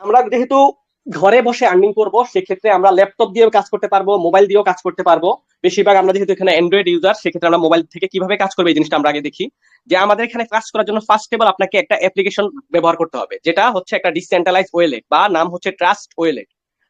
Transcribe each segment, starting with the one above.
আমরা যেহেতু ঘরে বসে আর্নিং করব, সেক্ষেত্রে আমরা ল্যাপটপ দিয়েও কাজ করতে পারবো, মোবাইল দিয়েও কাজ করতে পারবো। বেশিরভাগ আমরা যেহেতু এখানে অ্যান্ড্রয়েড ইউজার, সেক্ষেত্রে আমরা মোবাইল থেকে কিভাবে কাজ করবে এই জিনিসটা আমরা আগে দেখি। যে আমাদের এখানে কাজ করার জন্য ফার্স্ট অফ অল আপনাকে একটা অ্যাপ্লিকেশন ব্যবহার করতে হবে, যেটা হচ্ছে একটা ডিসেন্ট্রালাইজ ওয়েলেট, বা নাম হচ্ছে ট্রাস্ট ওয়েলেট।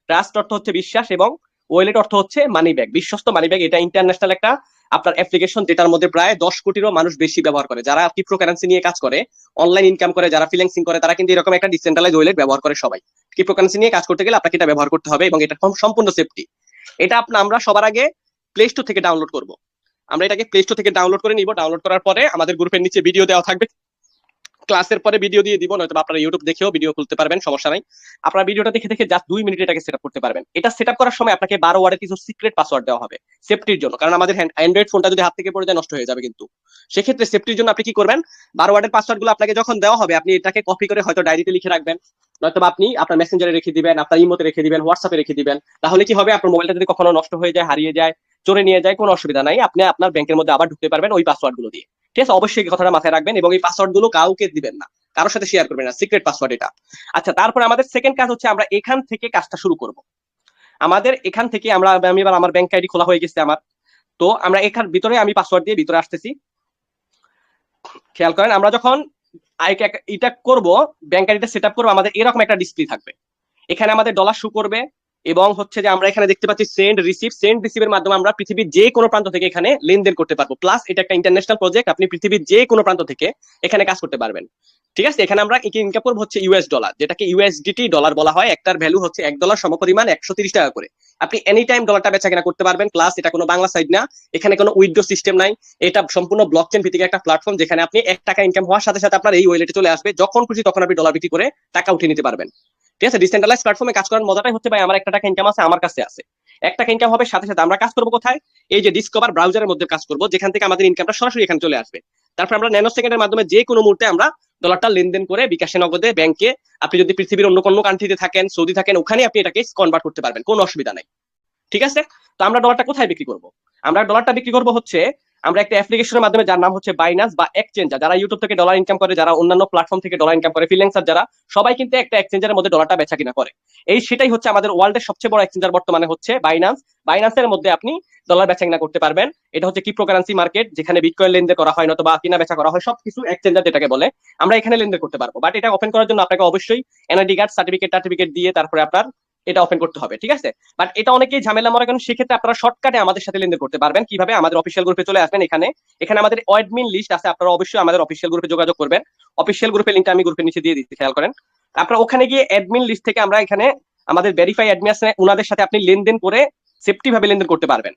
ট্রাস্ট অর্থ হচ্ছে বিশ্বাস, এবং ওয়েলেট অর্থ হচ্ছে মানি ব্যাগ, বিশ্বস্ত মানি ব্যাগ। এটা ইন্টারন্যাশনাল একটা আপনার অ্যাপ্লিকেশন, যেটার মধ্যে প্রায় 10 কোটিরও মানুষ বেশি ব্যবহার করে। যারা ক্রিপ্টোকারেন্সি নিয়ে কাজ করে, অনলাইন ইনকাম করে, যারা ফ্রিল্যান্সিং করে, তারা কিন্তু এরকম একটা ডিসেন্ট্রালাইজ ওয়েলেট ব্যবহার করে সবাই। ক্রিপ্টোকারেন্সি নিয়ে কাজ করতে গেলে আপনাকে এটা ব্যবহার করতে হবে, এবং এটা সম্পূর্ণ সেফটি। এটা আমরা সবার আগে প্লে স্টোর থেকে ডাউনলোড করব। আমরা এটাকে প্লে স্টোর থেকে ডাউনলোড করে নিব। ডাউনলোড করার পরে আমাদের গ্রুপের নিচে ভিডিও দেওয়া থাকবে, ক্লাসের পরে ভিডিও দিয়ে দিব, নয়তো আপনারা ইউটিউব দেখেও ভিডিও খুলতে পারবেন, সমস্যা নাই। আপনারা ভিডিওটা দেখে দেখে জাস্ট 2 মিনিট এটাকে সেট করতে পারবেন। এটা সেট করার সময় আপনাকে 12 ওয়ার্ডের কিছু সিক্রেট পাসওয়ার্ড দেওয়া হবে সেফটির জন্য, কারণ আমাদের অ্যান্ড্রয়েড ফোনটা যদি হাত থেকে পড়ে যায় নষ্ট হয়ে যাবে কিন্তু। সেক্ষেত্রে সেফটির জন্য আপনি কি করবেন, 12 ওয়ার্ডের পাসওয়ার্ড গুলো আপনাকে যখন দেওয়া হবে, আপনি এটাকে কপি করে হয়তো ডায়েরিতে লিখে রাখবেন, নয়তো আপনি আপনার মেসেঞ্জারে রেখে দিবেন, আপনার ইমোতে রেখে দিবেন, হোয়াটসঅ্যাপে রেখে দিবেন। তাহলে কি হবে, আপনার মোবাইলটা যদি কখনো নষ্ট হয়ে যায়, হারিয়ে যায়, চোরে নিয়ে যায়, কোনো অসুবিধা নাই, আপনি আপনার ব্যাংকের মধ্যে আবার ঢুকতে পারবেন ওই পাসওয়ার্ড গুলো দিয়ে। ঠিক আছে, অবশ্যই এই কথাটা মাথায় রাখবেন, এবং এই পাসওয়ার্ড গুলো কাউকে দিবেন না, কারোর সাথে শেয়ার করবেন না, সিক্রেট পাসওয়ার্ড এটা। আচ্ছা, তারপরে আমাদের সেকেন্ড কাজ হচ্ছে আমরা এখান থেকে কাজটা শুরু করব। আমাদের এখান থেকে আমি এবার আমার ব্যাংক আইডি খোলা হয়ে গেছে আমার। তো আমরা এখান ভিতরে আমি পাসওয়ার্ড দিয়ে ভিতরে আসতেছি। খেয়াল করেন, আমরা যখন এটা করব, ব্যাংক আইডিটা সেট আপ করবো, আমাদের এরকম একটা ডিসপ্লে থাকবে। এখানে আমাদের ডলার শো করবে, এবং হচ্ছে যে আমরা এখানে দেখতে পাচ্ছি সেন্ড রিসিভের মাধ্যমে আমরা পৃথিবীর যে কোনো প্রান্ত থেকে এখানে লেনদেন করতে পারবো। প্লাস এটা একটা ইন্টারন্যাশনাল প্রজেক্ট, আপনি পৃথিবীর যে কোনো প্রান্ত থেকে এখানে কাজ করতে পারবেন। ঠিক আছে, এখানে আমরা ইনকাম করবো হচ্ছে ইউএস ডলার, যেটাকে ইউএসডিটি ডলার বলা হয়। একটার ভ্যালু হচ্ছে $1 সমপরিমাণ 130 টাকা করে। আপনি এনি টাইম ডলারটা বেচা কেনা করতে পারবেন। প্লাস এটা কোনো বাংলা সাইড না, এখানে কোনো উইথড্র সিস্টেম নাই। এটা সম্পূর্ণ ব্লকচেন ভিত্তিক একটা প্ল্যাটফর্ম, যেখানে আপনি 1 টাকা ইনকাম হওয়ার সাথে সাথে আপনার এই ওয়ালেটে চলে আসবে, যখন খুশি তখন আপনি ডলার বিক্রি করে টাকা উঠিয়ে নিতে পারবেন। ঠিক আছে, ডিসেন্ট্রালাইজ প্ল্যাটফর্মে কাজ করার মজাটাই হচ্ছে ভাই, আমার 1 টাকা ইনকাম আছে, আমার কাছে আছে। 1 টাকা ইনকাম হবে, সাথে সাথে আমরা কাজ করবো কোথায়, এই যে ডিসকভার ব্রাউজারের মধ্যে কাজ করবো, যেখান থেকে আমাদের ইনকামটা সরাসরি এখানে চলে আসবে। তারপর আমরা ন্যানো সেকেন্ডের মাধ্যমে যে কোনো মুহূর্তে আমরা ডলারটা লেনদেন করে বিকাশে, নগদে, ব্যাংকে, আপনি যদি পৃথিবীর অন্য কোনো কান্ট্রিতে থাকেন, সৌদি থাকেন, ওখানে আপনি এটাকে কনভার্ট করতে পারবেন, কোনো অসুবিধা নাই। ঠিক আছে, তো আমরা ডলারটা কোথায় বিক্রি করব, আমরা ডলারটা বিক্রি করব হচ্ছে আমরা একটা অ্যাপ্লিকেশনের মাধ্যমে, যার নাম হচ্ছে বাইনান্স বা এক্সচেঞ্জার। যারা ইউটিউব থেকে ডলার ইনকাম করে, যারা অন্যান্য প্ল্যাটফর্ম থেকে ডলার ইনকাম করে, ফ্রিল্যান্সার যারা, সবাই কিন্তু একটা এক্সচেঞ্জারের মধ্যে ডলারটা বেচা কিনা করে। সেটাই হচ্ছে আমাদের ওয়ার্ল্ডের সবচেয়ে বড় এক্সচেঞ্জার বর্তমানে হচ্ছে বাইনান্স। বাইনান্সের মধ্যে আপনি ডলার বেচা কিনা করতে পারবেন। এটা হচ্ছে ক্রিপ্টোকারেন্সি মার্কেট, যেখানে বিটকয়েন লেনদেন করা হয়, নয়তো বা কিনা বেচা করা হয়, সবকিছু এক্সচেঞ্জার যেটাকে বলে। আমরা এখানে লেনদেন করতে পারবো, বাট এটা ওপেন করার জন্য আপনাকে অবশ্যই এনআইডি কার্ড, সার্টিফিকেট দিয়ে তারপরে আপনার এটা ওপেন করতে হবে। ঠিক আছে, বাট এটা অনেকেই ঝামেলা মনে করেন। সেক্ষেত্রে আপনারা শর্টকাটে আমাদের সাথে লেনদেন করতে পারবেন। কিভাবে, আমাদের অফিসিয়াল গ্রুপে চলে আসবেন। এখানে এখানে আমাদের অ্যাডমিন লিস্ট আছে, আপনারা অবশ্যই আমাদের অফিসিয়াল গ্রুপে যোগাযোগ করবেন। অফিসিয়াল গ্রুপের লিঙ্কটা আমি গ্রুপের নিচে দিয়ে দিচ্ছি, খেয়াল করেন। আপনারা ওখানে গিয়ে অ্যাডমিন লিস্ট থেকে আমরা এখানে আমাদের ভেরিফাই অ্যাডমিন আছে, ওনাদের সাথে আপনি লেনদেন করে সেফটি ভাবে লেনদেন করতে পারবেন।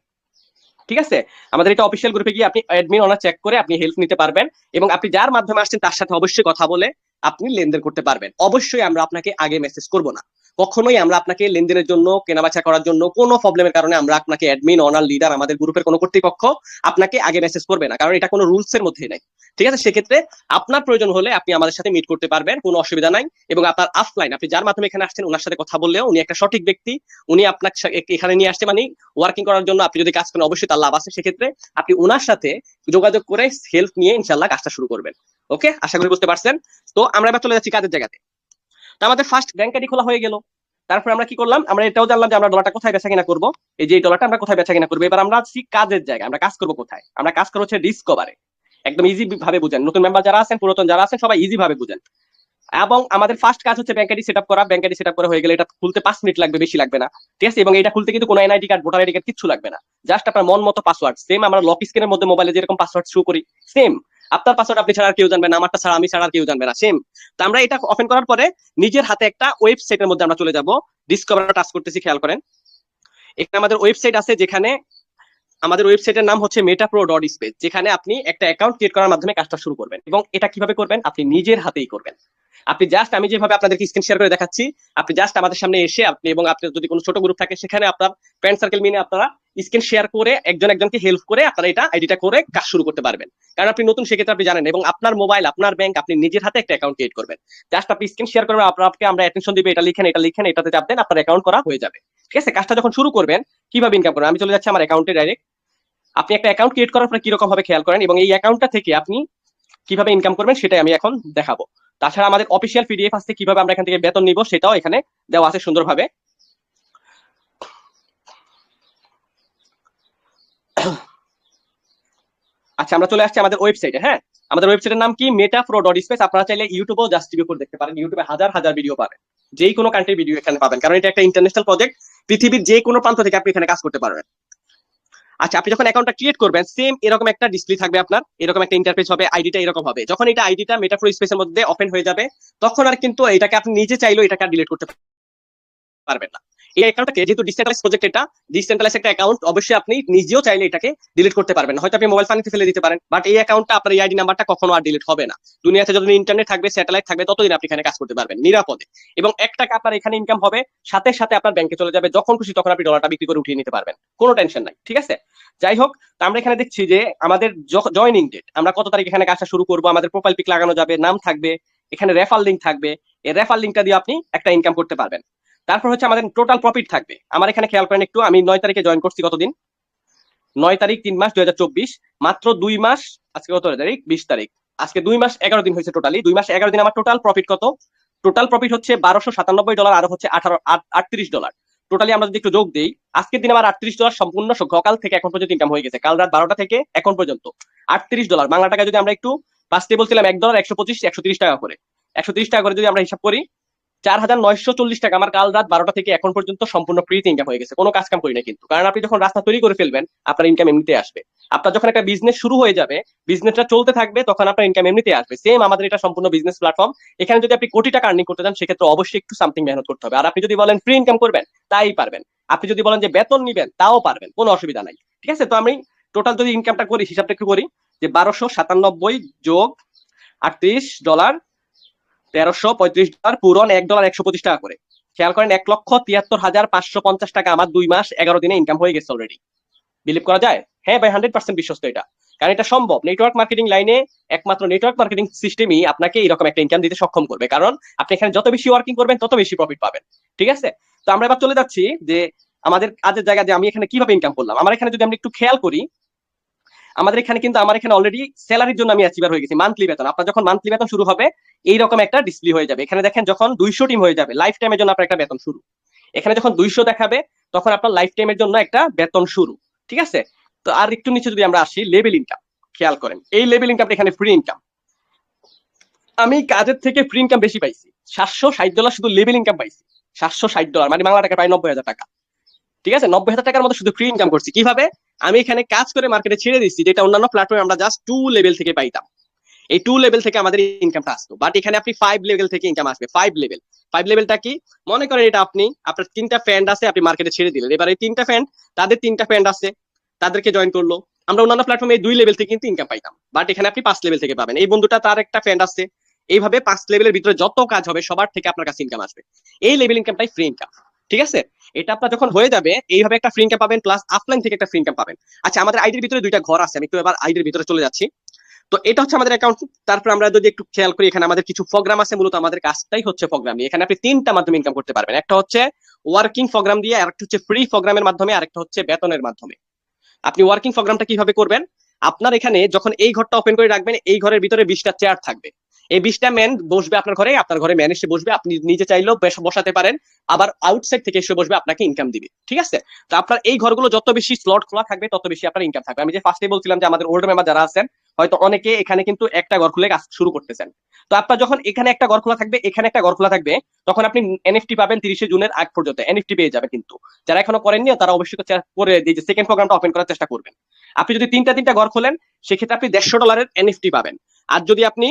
ঠিক আছে, আমাদের এটা অফিসিয়াল গ্রুপে গিয়ে আপনি অ্যাডমিন অনার চেক করে আপনি হেল্প নিতে পারবেন, এবং আপনি যার মাধ্যমে আসছেন তার সাথে অবশ্যই কথা বলে আপনি লেনদেন করতে পারবেন। অবশ্যই আমরা আপনাকে আগে মেসেজ করব না, কখনোই আমরা আপনাকে লেনদেনের জন্য, কেনাবেচা করার জন্য কোনো প্রবলেমের কারণে আমরা আপনাকে অ্যাডমিন, অনার, লিডার, আমাদের গ্রুপের কোনো কর্তৃপক্ষ আপনাকে আগে মেসেজ করবে না, কারণ এটা কোনো রুলস এর মধ্যে নাই। ঠিক আছে, সেক্ষেত্রে আপনার প্রয়োজন হলে আপনি আমাদের সাথে মিট করতে পারবেন, কোনো অসুবিধা নাই। এবং আপনার অফলাইন, আপনি যার মাধ্যমে এখানে আসছেন ওনার সাথে কথা বললেও, উনি একটা সঠিক ব্যক্তি, উনি আপনাকে এখানে নিয়ে আসছে মানে ওয়ার্কিং করার জন্য। আপনি যদি কাজ করেন অবশ্যই তার লাভ আছে, সেক্ষেত্রে আপনি ওনার সাথে যোগাযোগ করে হেল্প নিয়ে ইনশাল্লাহ কাজটা শুরু করবেন। ওকে, আশা করি বুঝতে পারছেন। তো আমরা এবার চলে যাচ্ছি কাজের জায়গাতে। তো আমাদের ফার্স্ট ব্যাংক আইডি খোলা হয়ে গেল। তারপর আমরা কি করলাম, আমরা এটাও জানলাম যে আমরা ডলারটা কোথায় বেচা কিনা করবো। এই যে ডলারটা আমরা কোথায় বেচা কিনা করবো, এবার আমরা আসছি কাজের জায়গায়। আমরা কাজ করবো কোথায়, আমরা কাজ করবো হচ্ছে ডিসকভারে। একদম ইজি ভাবে বুঝেন, নতুন মেম্বার যারা আছেন, পুরাতন যারা আছেন, সবাই ইজি ভাবে বুঝেন। এবং আমাদের ফার্স্ট কাজ হচ্ছে ব্যাংক আইডি সেট আপ করা। ব্যাংক আইডি সেট আপ করা হয়ে গেলে এটা খুলতে 5 মিনিট লাগবে, বেশি লাগবে না। ঠিক আছে, এবং এটা খুলতে কিন্তু কোনো NID card, voter ID card কিছু লাগবে না। জাস্ট আপনার মন মতো পাসওয়ার্ড, সেম আমরা লক স্ক্রিনের মধ্যে মোবাইলে যেরকম পাসওয়ার্ড শো করি, সেম আপনার পাসওয়ার্ড আপনি ছাড়া আর কেউ জানবে না, আমারটা ছাড়া আমি ছাড়া আর কেউ জানবে না, সেম। তো আমরা এটা ওপেন করার পরে নিজের হাতে একটা ওয়েবসাইটের মধ্যে আমরা চলে যাব। ডিসকভার টাচ করতেছি, খেয়াল করেন। এখানে আমাদের ওয়েবসাইট আছে, যেখানে আমাদের ওয়েবসাইটের নাম হচ্ছে metapro.space, যেখানে আপনি একটা অ্যাকাউন্ট ক্রিয়েট করার মাধ্যমে কাজটা শুরু করবেন। এবং এটা কিভাবে করবেন, আপনি নিজের হাতেই করবেন। আপনি জাস্ট, আমি যেভাবে আপনাদেরকে স্ক্রিন শেয়ার করে দেখাচ্ছি, আপনি জাস্ট আমাদের সামনে এসে আপনি, এবং আপনার যদি কোনো ছোট গ্রুপ থাকে সেখানে আপনার ফ্রেন্ড সার্কেল মিলে আপনারা স্ক্রিন শেয়ার করে একজন একজনকে হেল্প করে আপনারা এটা আইডিটা করে কাজ শুরু করতে পারবেন। কারণ আপনি নতুন, সেক্ষেত্রে আপনি জানেন, এবং আপনার মোবাইল, আপনার ব্যাংক, আপনি নিজের হাতে একটা অ্যাকাউন্ট ক্রিয়েট করবেন। জাস্ট আপনি স্ক্রিন শেয়ার করবেন, আপনাকে আমরা অ্যাটেনশন দিবে, এটা লিখেন, এটা লিখেন, এটাতে চাপ দেন, আপনার অ্যাকাউন্ট করা হয়ে যাবে। ঠিক আছে, কাজটা যখন শুরু করবেন, কিভাবে ইনকাম করবেন, আমি চলে যাচ্ছি আমার অ্যাকাউন্টে ডাইরেক্ট। আপনি একটা অ্যাকাউন্ট ক্রিয়েট করার পর কিরকম ভাবে খেয়াল করেন, এবং এই অ্যাকাউন্টটা থেকে আপনি কিভাবে ইনকাম করবেন সেটাই আমি এখন দেখাবো। তাছাড়া আমাদের অফিসিয়াল পিডিএফ আছে কিভাবে আমরা এখান থেকে বেতন নিব সেটাও এখানে দেওয়া আছে সুন্দরভাবে। আচ্ছা, আমরা চলে আসছি আমাদের ওয়েবসাইটে। হ্যাঁ, আমাদের ওয়েবসাইটের নাম কি, metapro.space। আপনারা চাইলে ইউটিউবেও জাস্ট টিভি করে দেখতে পারেন, ইউটিউবে হাজার হাজার ভিডিও পাবেন, যেই কোনো কান্ট্রির ভিডিও এখানে পাবেন, কারণ এটা একটা ইন্টারন্যাশনাল প্রজেক্ট, পৃথিবীর যে কোনো প্রান্ত থেকে আপনি এখানে কাজ করতে পারবেন। আচ্ছা, আপনি যখন অ্যাকাউন্টটা ক্রিয়েট করবেন সেম এরকম একটা ডিসপ্লে থাকবে আপনার, এরকম একটা ইন্টারফেস হবে, আইডিটা এরকম হবে। যখন এটা আইডিটা মেটাফ্লো স্পেসের মধ্যে ওপেন হয়ে যাবে, তখন আর কিন্তু এটাকে আপনি নিজে চাইলেও এটাকে ডিলিট করতে পারবেন না। এই অ্যাকাউন্টটাকে, যেহেতু ডিসেন্ট্রালাইজ প্রজেক্ট, এটা ডিসেন্ট্রালাইজ একটা অ্যাকাউন্ট, অবশ্যই আপনি নিজেও চাইলে এটাকে ডিলিট করতে পারবেন না। হয়তো আপনি মোবাইল পানিতে ফেলে দিতে পারেন, বাট এই অ্যাকাউন্টটা আপনার এই আইডি নাম্বারটা কখনো আর ডিলিট হবে না। দুনিয়াতে যতদিন ইন্টারনেট থাকবে, স্যাটেলাইট থাকবে, ততদিন আপনি এখানে কাজ করতে পারবেন নিরাপদে। এবং 1 টাকা আপনার এখানে ইনকাম হবে, সাথে সাথে আপনার ব্যাংকে চলে যাবে, যখন খুশি তখন আপনি ডলারটা বিক্রি করে উঠিয়ে নিতে পারবেন, কোনো টেনশন নাই। ঠিক আছে, যাই হোক, তো আমরা এখানে দেখছি যে আমাদের জয়নিং ডেট, আমরা কত তারিখ এখানে কাজটা শুরু করবো, আমাদের প্রোফাইল পিক লাগানো যাবে, নাম থাকবে, এখানে রেফার লিঙ্ক থাকবে, এই রেফার লিঙ্কটা দিয়ে আপনি একটা ইনকাম করতে পারবেন। তারপর হচ্ছে আমাদের টোটাল প্রফিট থাকবে। আমার এখানে খেয়াল করেন একটু, আমি 9 তারিখে জয়েন করছি, কতদিন, 9 তারিখ 3 মাস 2024, মাত্র 2 মাস। আজকে কত তারিখ, 20 তারিখ, আজকে 2 মাস 11 দিন হয়েছে। টোটালি 2 মাস 11 দিন আমার টোটাল প্রফিট কত, টোটাল প্রফিট হচ্ছে $1297, আর হচ্ছে 38 ডলার। টোটালি আমরা যদি একটু যোগ দিই, আজকের দিন আমার $38 সম্পূর্ণ সকাল থেকে এখন পর্যন্ত ইনকাম হয়ে গেছে, কাল রাত 12টা থেকে এখন পর্যন্ত $38। বাংলা টাকা যদি আমরা একটু, ফার্স্টে বলছিলাম $1, 125, 130 টাকা করে, 130 টাকা করে যদি আমরা হিসাব করি, 4,940 টাকা আমার কাল রাত 12টা থেকে এখন পর্যন্ত সম্পূর্ণ ফ্রিতে ইনকাম হয়ে গেছে, কোনো কাজ কাম করি না কিন্তু। কারণ আপনি যখন রাস্তা তৈরি করে ফেলবেন, আপনার ইনকাম এমনিতে আসবে। আপনার যখন একটা বিজনেস শুরু হয়ে যাবে, বিজনেসটা চলতে থাকবে, তখন আপনার ইনকাম এমনিতে আসবে। সেম আমাদের এটা সম্পূর্ণ বিজনেস প্ল্যাটফর্ম। এখানে যদি আপনি কোটি টাকা আর্নিং করতে চান, সেক্ষেত্রে অবশ্যই একটু সামথিং মেহনত করতে হবে। আর আপনি যদি বলেন ফ্রি ইনকাম করবেন, তাই পারবেন। আপনি যদি বলেন যে বেতন নিবেন, তাও পারবেন, কোনো অসুবিধা নাই। ঠিক আছে, তো আমি টোটাল যদি ইনকামটা করি, হিসাবটা একটু করি, যে 1297 যোগ $38, $1335, পূরণ $1, 125 টাকা করে। খেয়াল করেন, 1,73,550 টাকা আমার 2 মাস 11 দিনে ইনকাম হয়ে গেছে অলরেডি। বিলিভ করা যায়? হ্যাঁ ভাই, 100% বিশ্বস্ত এটা, কারণ এটা সম্ভব। নেটওয়ার্ক মার্কেটিং লাইনে একমাত্র নেটওয়ার্ক মার্কেটিং সিস্টেমই আপনাকে এরকম একটা ইনকাম দিতে সক্ষম করবে, কারণ আপনি এখানে যত বেশি ওয়ার্কিং করবেন, তত বেশি প্রফিট পাবেন। ঠিক আছে, তো আমরা এবার চলে যাচ্ছি যে আমাদের কাজের জায়গা, যে আমি এখানে কিভাবে ইনকাম করলাম। আমার এখানে যদি আমরা একটু খেয়াল করি, আমাদের এখানে কিন্তু, আমার এখানে অলরেডি স্যালারির জন্য আমি অ্যাচিভার হয়ে গেছি, মান্থলি বেতন। আপনার যখন মান্থলি বেতন শুরু হবে, এইরকম একটা ডিসপ্লে হয়ে যাবে। এখানে দেখেন, যখন 200 টিম হয়ে যাবে, লাইফ টাইমের জন্য আপনার একটা বেতন শুরু। এখানে যখন 200 দেখাবে, তখন আপনার লাইফ টাইমের জন্য একটা বেতন শুরু। ঠিক আছে, তো আর একটু নিচে যদি আমরা আসি, লেভেল ইনকাম, খেয়াল করেন এই লেভেল ইনকামটা এখানে ফ্রি ইনকাম। আমি কাজের থেকে ফ্রি ইনকাম বেশি পাইছি, $760 শুধু লেভেল ইনকাম পাইছি। $760 মানে বাংলা টাকা প্রায় 90,000 টাকা। ঠিক আছে, 90,000 টাকার মতো শুধু ফ্রি ইনকাম করছি। কিভাবে? আমি এখানে কাজ করে মার্কেটে ছেড়ে দিচ্ছি, যেটা অন্যান্য প্ল্যাটফর্মে আমরা জাস্ট 2 লেভেল থেকে পাইতাম। এই 2 লেভেল থেকে আমাদের ইনকামটা আসতো, বাট এখানে আপনি 5 লেভেল থেকে ইনকাম আসবে। 5 লেভেলটা কি? মনে করেন এটা আপনি, আপনার 3টা ফ্রেন্ড আছে, আপনি মার্কেটে ছেড়ে দিলেন। এবার এই 3টা ফ্রেন্ড, তাদের 3টা ফ্রেন্ড আছে, তাদেরকে জয়েন করলো। আমরা অন্যান্য প্ল্যাটফর্মে এই 2 লেভেল থেকে কিন্তু ইনকাম পাইতাম, বাট এখানে আপনি 5 লেভেল থেকে পাবেন। এই বন্ধুটা, তার একটা ফ্রেন্ড আছে, এইভাবে 5 লেভেলের ভিতরে যত কাজ হবে, সবার থেকে আপনার কাছে ইনকাম আসবে। এই লেভেল ইনকামটাই ফ্রি ইনকাম। ঠিক আছে, এটা আপনার যখন হয়ে যাবে, এইভাবে একটা ফ্রি ইনকাম পাবেন, প্লাস অফলাইন থেকে একটা ফ্রি ইনকাম পাবেন। আচ্ছা, আমাদের আইডির ভিতরে 2টা ঘর আছে, আমি একটু এবার আইডির ভিতরে চলে যাচ্ছি। তো এটা হচ্ছে আমাদের অ্যাকাউন্ট। তারপর আমরা যদি একটু খেয়াল করি, এখানে আমাদের কিছু প্রোগ্রাম আছে, মূলত আমাদের কাজটাই হচ্ছে প্রোগ্রাম। এখানে আপনি 3টা মাধ্যমে ইনকাম করতে পারবেন। একটা হচ্ছে ওয়ার্কিং প্রোগ্রাম দিয়ে, আরেকটা হচ্ছে ফ্রি প্রোগ্রামের মাধ্যমে, আরেকটা হচ্ছে বেতনের মাধ্যমে। আপনি ওয়ার্কিং প্রোগ্রামটা কিভাবে করবেন? আপনার এখানে যখন এই ঘরটা ওপেন করে রাখবেন, এই ঘরের ভিতরে 20টা চেয়ার থাকবে। এই 20টা ম্যান বসবে আপনার ঘরে, আপনার ঘরে ম্যান এসে বসবে, আপনি নিজে চাইলেও বসাতে পারেন, আবার আউটসাইড থেকে এসে বসবে, আপনাকে ইনকাম দিবে। ঠিক আছে, তো আপনার এই ঘরগুলো যত বেশি স্লট খোলা থাকবে, তত বেশি আপনার ইনকাম থাকবে। আমি যে ফার্স্টে বলছিলাম যে আমাদের ওল্ড মেম্বার যারা আছেন, হয়তো অনেকে এখানে কিন্তু একটা ঘর খুলে কাজ শুরু করতেছেন। তো আপনার যখন এখানে একটা ঘর খোলা থাকবে, এখানে একটা ঘর খোলা থাকবে, তখন আপনি এনএফটি পাবেন 30 জুনের আগ পর্যন্ত এনএফটি পেয়ে যাবে। কিন্তু যারা এখনো করেননি, তারা অবশ্যই করে যে সেকেন্ড প্রোগ্রামটা ওপেন করার চেষ্টা করবেন। আপনি যদি 3টা ঘর খোলেন, সেক্ষেত্রে আপনি $150 এনএফটি পাবেন। আর যদি আপনি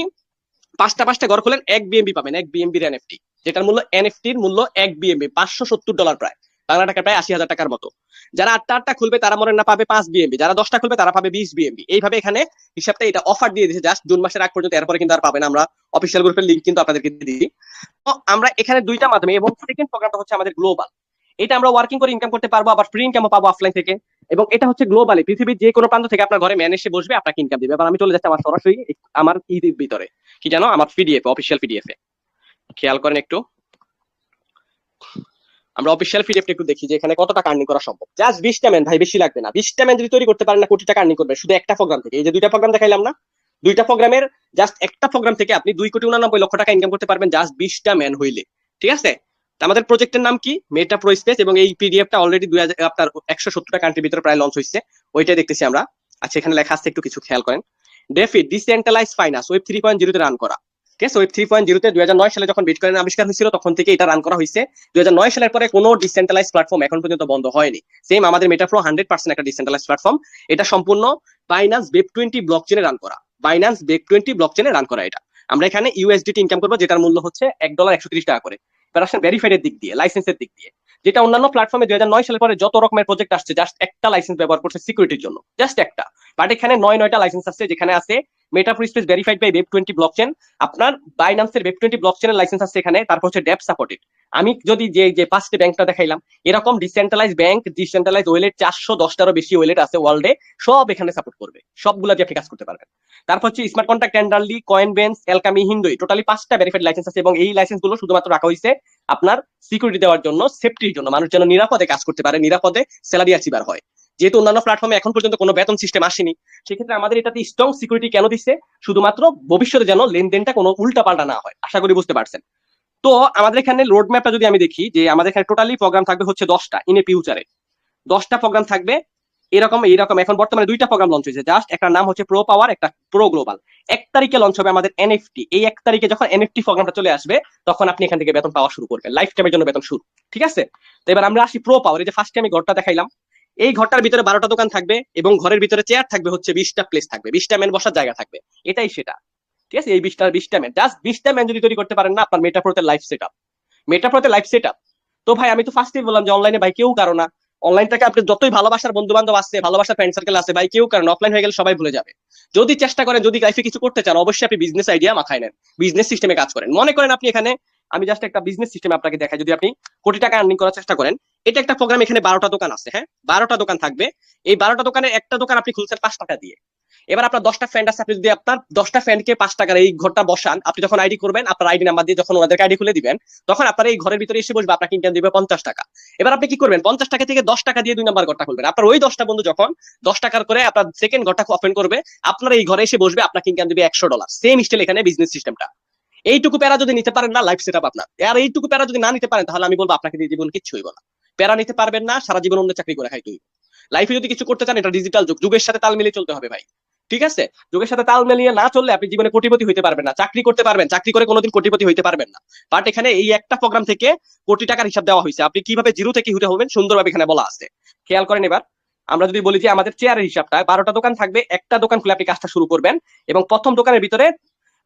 5টা ঘর খোলেন, 1 বিএমবি পাবেন, 1 বিএমবির এনএফটি, যেটার মূল্য, এনএফটির মূল্য 1 বিএমবি, $570 প্রায়, বাংলা টাকা প্রায় 80,000 টাকার মতো। যারা 8টা খুলবে, তারা মনে না পাবে 5 বিএমবি, যারা 10টা খুলবে, তারা পাবে 20 বিএমবি। এইভাবে এখানে হিসাবটা, এটা অফার দিয়ে দিয়েছে জাস্ট জুন মাসের আগ পর্যন্ত, এরপরে কিন্তু আর পাবেন। আমরা অফিসিয়াল গ্রুপের লিঙ্ক কিন্তু আপনাদেরকে দিই। তো আমরা এখানে 2টা মাধ্যমে, এবং সেকেন্ড প্রোগ্রামটা হচ্ছে আমাদের গ্লোবাল। এটা আমরা ওয়ার্কিং করে ইনকাম করতে পারবো, আবার ফ্রি ইনকামও পাবো অফলাইন থেকে। এবং এটা হচ্ছে গ্লোবালি, পৃথিবীর যে কোনো প্রান্ত থেকে আপনার ঘরে ম্যান এসে বসবে, আপনাকে ইনকাম দিবে। এবার আমি চলে যাচ্ছি আমার সরাসরি আমার ইদির ভিতরে, কি জানো, আমার পিডিএফ, অফিসিয়াল পিডিএফ এ খেয়াল করেন একটু। আমরা অফিসিয়াল পিডিএফ একটু দেখি যে এখানে কত টাকা আর্নিং করা সম্ভব। জাস্ট 20টা ম্যান ভাই, বেশি লাগবে না। 20টা ম্যান যদি তৈরি করতে পারেন না, কোটি টাকা আর্নিং করবে শুধু একটা প্রোগ্রাম থেকে। এই যে 2টা প্রোগ্রাম দেখাইলাম না, দুইটা প্রোগ্রামের জাস্ট একটা প্রোগ্রাম থেকে আপনি 2,89,00,000 টাকা ইনকাম করতে পারবেন জাস্ট 20টা ম্যান হইলে। ঠিক আছে, তো আমাদের প্রজেক্টের নাম কি, মেটা প্রো স্পেস, এবং এই পিডিএফটা অলরেডি আপনার 170টা কান্ট্রির ভিতরে প্রায় লঞ্চ হয়েছে, ওইটাই দেখতেছি আমরা। আচ্ছা, এখানে লেখা আছে, একটু কিছু খেয়াল করেন। ডেফিট ডিসেন্ট্রালাইজ ফাইন্যান্স ওয়েব 3.0 তে রান করা। ঠিক আছে, ওয়েব 3.0 তে 2009 সালে যখন বিটকয়েন আবিষ্কার হয়েছিল তখন থেকে এটা রান করা হয়েছে। 2009 সালের পরে কোনো ডিসেন্ট্রালাইজ প্ল্যাটফর্ম এখন পর্যন্ত বন্ধ হয়নি। সেম আমাদের মেটা প্রো 100% একটা ডিসেন্ট্রালাইজ প্ল্যাটফর্ম। এটা সম্পূর্ণ বাইন্যান্স ওয়েব 20 ব্লকচেনে রান করা, বাইন্যান্স ওয়েব 20 ব্লকচেনে রান করা। এটা আমরা এখানে ইউএসডিটি ইনকাম করবো, যেটার মূল্য হচ্ছে $1.130 করে। এবার আসেন ভেরিফাইডের দিক দিয়ে, লাইসেন্সের দিক দিয়ে, যেটা অন্যান্য প্ল্যাটফর্মে 2009 সালের পরে যত রকমের প্রজেক্ট আসছে জাস্ট একটা লাইসেন্স ব্যবহার করছে সিকিউরিটির জন্য, জাস্ট একটা। বাট এখানে 9টা লাইসেন্স আছে, যেখানে আছে Meta Pro space verified by web 20 blockchain, আপনার বাইন্যান্সের ওয়েব 20 ব্লকচেনের লাইসেন্স আছে এখানে, তারপর হচ্ছে ডেপ সাপোর্টেড। আমি যদি যে পাঁচটি ব্যাংকটা দেখাইলাম, এরকম ডিসেন্ট্রালাইজ ব্যাংক, ডিসেন্ট্রালাইজ ওয়ালেট 410টারও বেশি ওয়ালেট আছে ওয়ার্ল্ডে, সব এখানে সাপোর্ট করবে, সবগুলা দিয়ে আপনি কাজ করতে পারবেন। তারপর হচ্ছে স্মার্ট কন্ট্রাক্ট, টেন্ডারলি, কয়েনবেন্স, এলকামি, হিন্দুই, টোটালি 5টা ভেরিফাইড লাইসেন্স আছে, এবং এই লাইসেন্স গুলো শুধুমাত্র রাখা হয়েছে আপনার সিকিউরিটি দেওয়ার জন্য, সেফটির জন্য, মানুষ যেন নিরাপদে কাজ করতে পারে, নিরাপদে স্যালারি অ্যাচিভার হয়। যেহেতু অন্যান্য প্ল্যাটফর্মে এখন পর্যন্ত কোনো বেতন সিস্টেম আসেনি, সেক্ষেত্রে আমাদের এটাতে স্ট্রং সিকিউরিটি কেন দিচ্ছে, শুধুমাত্র ভবিষ্যতে যেন লেনদেনটা কোনো উল্টা পাল্টা না হয়। আশা করি বুঝতে পারছেন। তো আমাদের এখানে রোড ম্যাপটা যদি আমি দেখি, যে আমাদের এখানে টোটালি প্রোগ্রাম থাকবে হচ্ছে 10টা, ইন এ ফিউচারে 10টা প্রোগ্রাম থাকবে এরকম এইরকম। এখন বর্তমানে 2টা প্রোগ্রাম লঞ্চ হয়েছে, জাস্ট একটা নাম হচ্ছে প্রো পাওয়ার, একটা প্রো গ্লোবাল। 1 তারিখে লঞ্চ হবে আমাদের এনএফটি। এই 1 তারিখে যখন এনএফটি প্রোগ্রামটা চলে আসবে, তখন আপনি এখান থেকে বেতন পাওয়া শুরু করবেন, লাইফ টাইমের জন্য বেতন শুরু। ঠিক আছে, তো এবার আমরা আসি প্রো পাওয়ার। এই যে ফার্স্টে আমি ঘরটা দেখাইলাম, এই ঘরটার ভিতরে 12টা দোকান থাকবে, এবং ঘরের ভিতরে চেয়ার থাকবে হচ্ছে 20টা প্লেস থাকবে, 20টা ম্যান বসার জায়গা থাকবে। এটাই সেটা। ঠিক আছে, এই 20টা ম্যান, জাস্ট 20টা ম্যান যদি তৈরি করতে পারেন না, আপনার মেটাপ্রোতে লাইফ সেট আপ, মেটাপ্রোতে লাইফ সেট আপ। তো ভাই আমি তো ফার্স্টেই বললাম যে অনলাইনে ভাই কেউ কারো না, অনলাইনটাকে আপনি যতই ভালোবাসার বন্ধু বান্ধব আছে, ভালোবাসার ফ্রেন্ড সার্কেল আছে, ভাই কেউ কারণ অফলাইন হয়ে গেলে সবাই ভুলে যাবে। যদি চেষ্টা করেন, যদি লাইফে কিছু করতে চান, অবশ্যই আপনি বিজনেস আইডিয়া মাথায় নেন, বিজনেস সিস্টেমে কাজ করেন। মনে করেন আপনি এখানে, আমি জাস্ট একটা বিজনেস সিস্টেম আপনাকে দেখাই, যদি আপনি কোটি টাকা আর্নিং করার চেষ্টা করেন, এটা একটা প্রোগ্রাম, এখানে 12টা দোকান আছে, হ্যাঁ 12টা দোকান থাকবে। এই 12টা দোকানের একটা দোকান আপনি খুলছেন 5 টাকা দিয়ে। এবার আপনার 10টা ফ্রেন্ড আছে, আপনি যদি আপনার 10টা ফ্রেন্ডকে 5 টাকার এই ঘরটা বসান, আপনি যখন আইডি করবেন, আপনার আইডি নাম্বার দিয়ে যখন ওনাদেরকে আইডি খুলে দিবেন, তখন আপনার এই ঘরের ভিতরে এসে বসবে, আপনাকে ইনকাম দিবে 50 টাকা। এবার আপনি কি করবেন, 50 টাকা থেকে 10 টাকা দিয়ে 2 নাম্বার ঘরটা খুলবেন। আপনার ওই 10টা বন্ধু যখন 10 টাকার করে আপনার সেকেন্ড ঘরটা ওপেন করবে, আপনার এই ঘরে এসে বসবে, আপনাকে ইনকাম দিবে $100। সেম স্টাইল এখানে বিজনেস সিস্টেমটা। এইটুকু প্যারা যদি নিতে পারেন না, লাইফ সেট আপ আপনার। আর এইটুকু প্যারা যদি না নিতে পারেন, তাহলে আমি বলবো আপনাকে দিয়ে জীবন কিচ্ছু হইব না। প্যারা নিতে পারবেন না, সারা জীবন অন্য চাকরি করে খাইতে হইব। লাইফে যদি কিছু করতে চান, এটা ডিজিটাল যুগ, যুগের সাথে তাল মিলিয়ে চলতে হবে ভাই। ঠিক আছে, যুগের সাথে তাল মিলিয়ে না চললে আপনি জীবনে কোটিপতি হইতে পারবেন না। চাকরি করতে পারবেন, চাকরি করে কোনোদিন কোটিপতি হইতে পারবেন না। বাট এখানে এই একটা প্রোগ্রাম থেকে কোটি টাকার হিসাব দেওয়া হয়েছে, আপনি কিভাবে জিরো থেকে হিরো হবেন সুন্দরভাবে এখানে বলা আছে। খেয়াল করেন। এবার আমরা যদি বলি যে আমাদের চেয়ারের হিসাবটা, 12টা দোকান থাকবে, একটা দোকান খুলে আপনি কাজটা শুরু করবেন, এবং প্রথম দোকানের ভিতরে